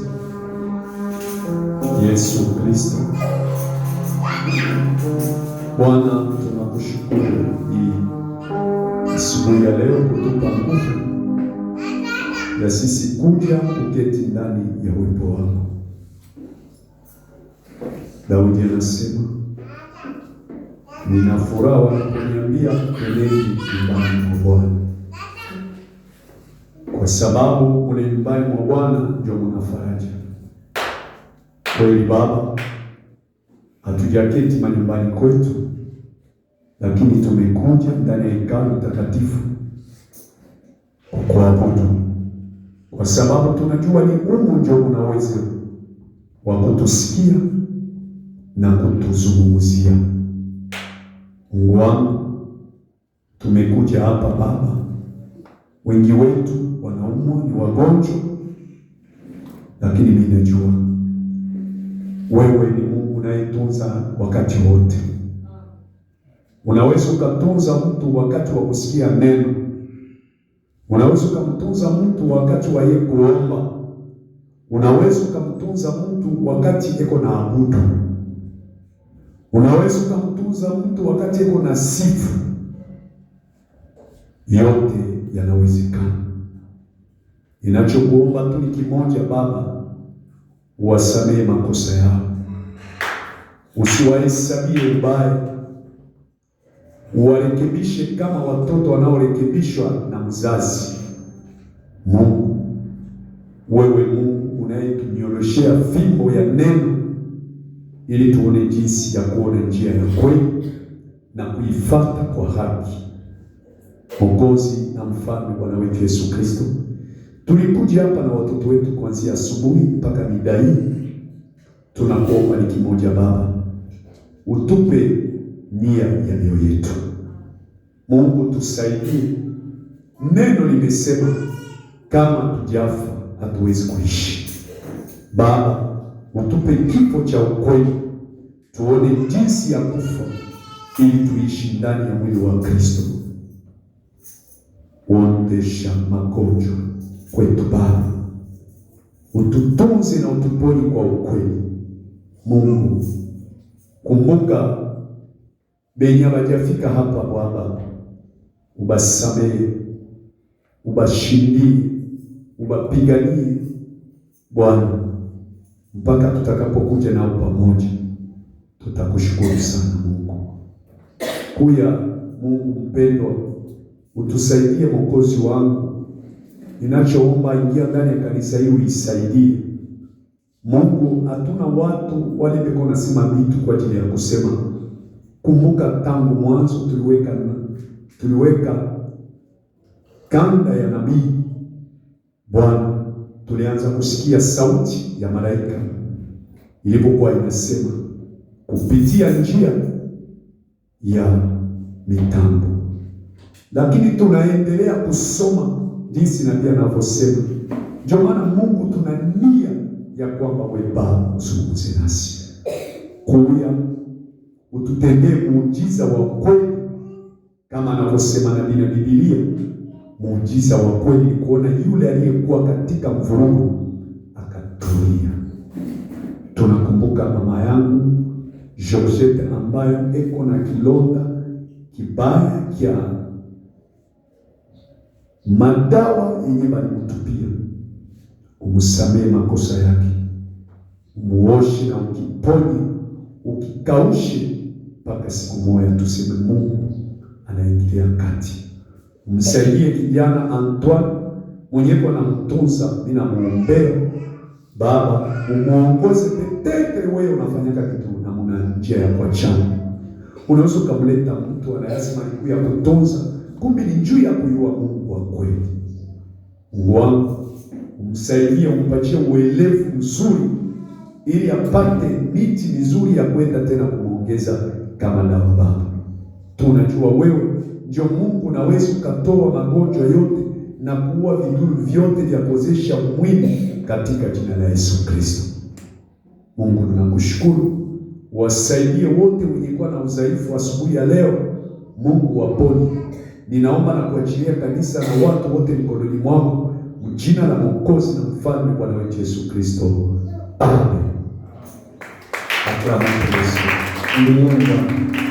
Yesu Kristo. Bwana, tunakushukuru hii asubuhi ya leo kutupa nguvu ya sisi kuja kuketi ndani ya uwepo wako. Daudi anasema, nina furaha wanaponiambia twendeni nyumbani mwa Bwana, kwa sababu mule nyumbani mwa Bwana ndio mna faraja. Kweli Baba, hatujaketi manyumbani kwetu, lakini tumekuja ndani ya hekalu takatifu kuabudu, kwa sababu tunajua ni Mungu ndio una uwezo wa kutusikia na kutuzungumzia. Mungu wangu, tumekuja hapa Baba, wengi wetu wanaumwa, ni wagonjwa, lakini mimi najua wewe ni Mungu unayetunza wakati wote. Unaweza ukatunza mtu wakati wa kusikia neno, unaweza ukamtunza mtu wakati wa yeye kuomba, unaweza ukamtunza mtu wakati eko na abudu, unaweza ukamtunza mtu wakati eko na sifu. Yote yanawezekana. Ninachokuomba tu ni kimoja Baba, uwasamehe makosa yao, usiwahesabie ubaya, uwarekebishe kama watoto wanaorekebishwa na mzazi. Mungu, wewe Mungu unayetunyoroshea fimbo ya neno ili tuone jinsi ya kuona njia ya kweli na kuifuata kwa haki. Mwokozi na mfalme Bwana wetu Yesu Kristo, tulikuja hapa na watoto wetu kuanzia asubuhi mpaka mida hii. Tunakuomba ni kimoja Baba, utupe nia ya mioyo yetu. Mungu tusaidie. Neno limesema kama tujafa hatuwezi kuishi. Baba, utupe kifo cha ukweli, tuone jinsi ya kufa ili tuishi ndani ya mwili wa Kristo. Uondesha magonjwa kwetu Baba, ututunze na utuponi kwa ukweli. Mungu, kumbuka benye hawajafika hapa Baba, ubasamehe, ubashindie, ubapiganie Bwana, mpaka tutakapokuja nao pamoja. Tutakushukuru sana Mungu. Kuya Mungu mpendwa, utusaidie Mwokozi wangu. Ninachoomba, ingia ndani ya kanisa hili uisaidie. Mungu, hatuna watu wale beko nasema vitu kwa ajili ya kusema. Kumbuka tangu mwanzo tuliweka kanda ya nabii Bwana, tulianza kusikia sauti ya malaika ilipokuwa inasema kupitia njia ya mitambo, lakini tunaendelea kusoma jinsi nabii anavyosema. Ndio maana Mungu, tuna nia ya kwamba wewe Baba uzungumze nasi, kuya ututendee muujiza wa kweli kama anavyosema nabii na Biblia. Muujiza wa kweli ni kuona yule aliyekuwa katika mvurugu akatulia. Tunakumbuka mama yangu Georgette ambayo eko na kilonda kibaya kia madawa yenye balimutupia. Umsamehe makosa yake, umuoshe na ukiponye, ukikaushe, mpaka siku moja tuseme Mungu anaingilia kati. Umsaidie kijana Antoine mwenye kwa mtunza, ninamuombea Baba, umuongoze. Petete wewe unafanyaka kitu na muna njia ya kuachana. Unaweza kumleta mtu anayasema ni ya kutunza, kumbe ni juu ya kujua Mungu wa kweli. Mungu wangu, umsaidie, umpatie uelevu mzuri ili apate miti mizuri ya kwenda tena kumuongeza kama dawa. Baba, tunajua wewe ndio Mungu unaweza ukatoa magonjwa yote na kuua vidudu vyote vya kuozesha mwili katika jina la Yesu Kristo. Mungu, tunakushukuru. Wasaidie wote wenye kuwa na udhaifu asubuhi ya leo. Mungu wapone. Ninaomba na kuachilia kanisa na watu wote mikononi mwako. Jina la Mwokozi na Mfalme Bwana wetu Yesu Kristo. Amen. Amen.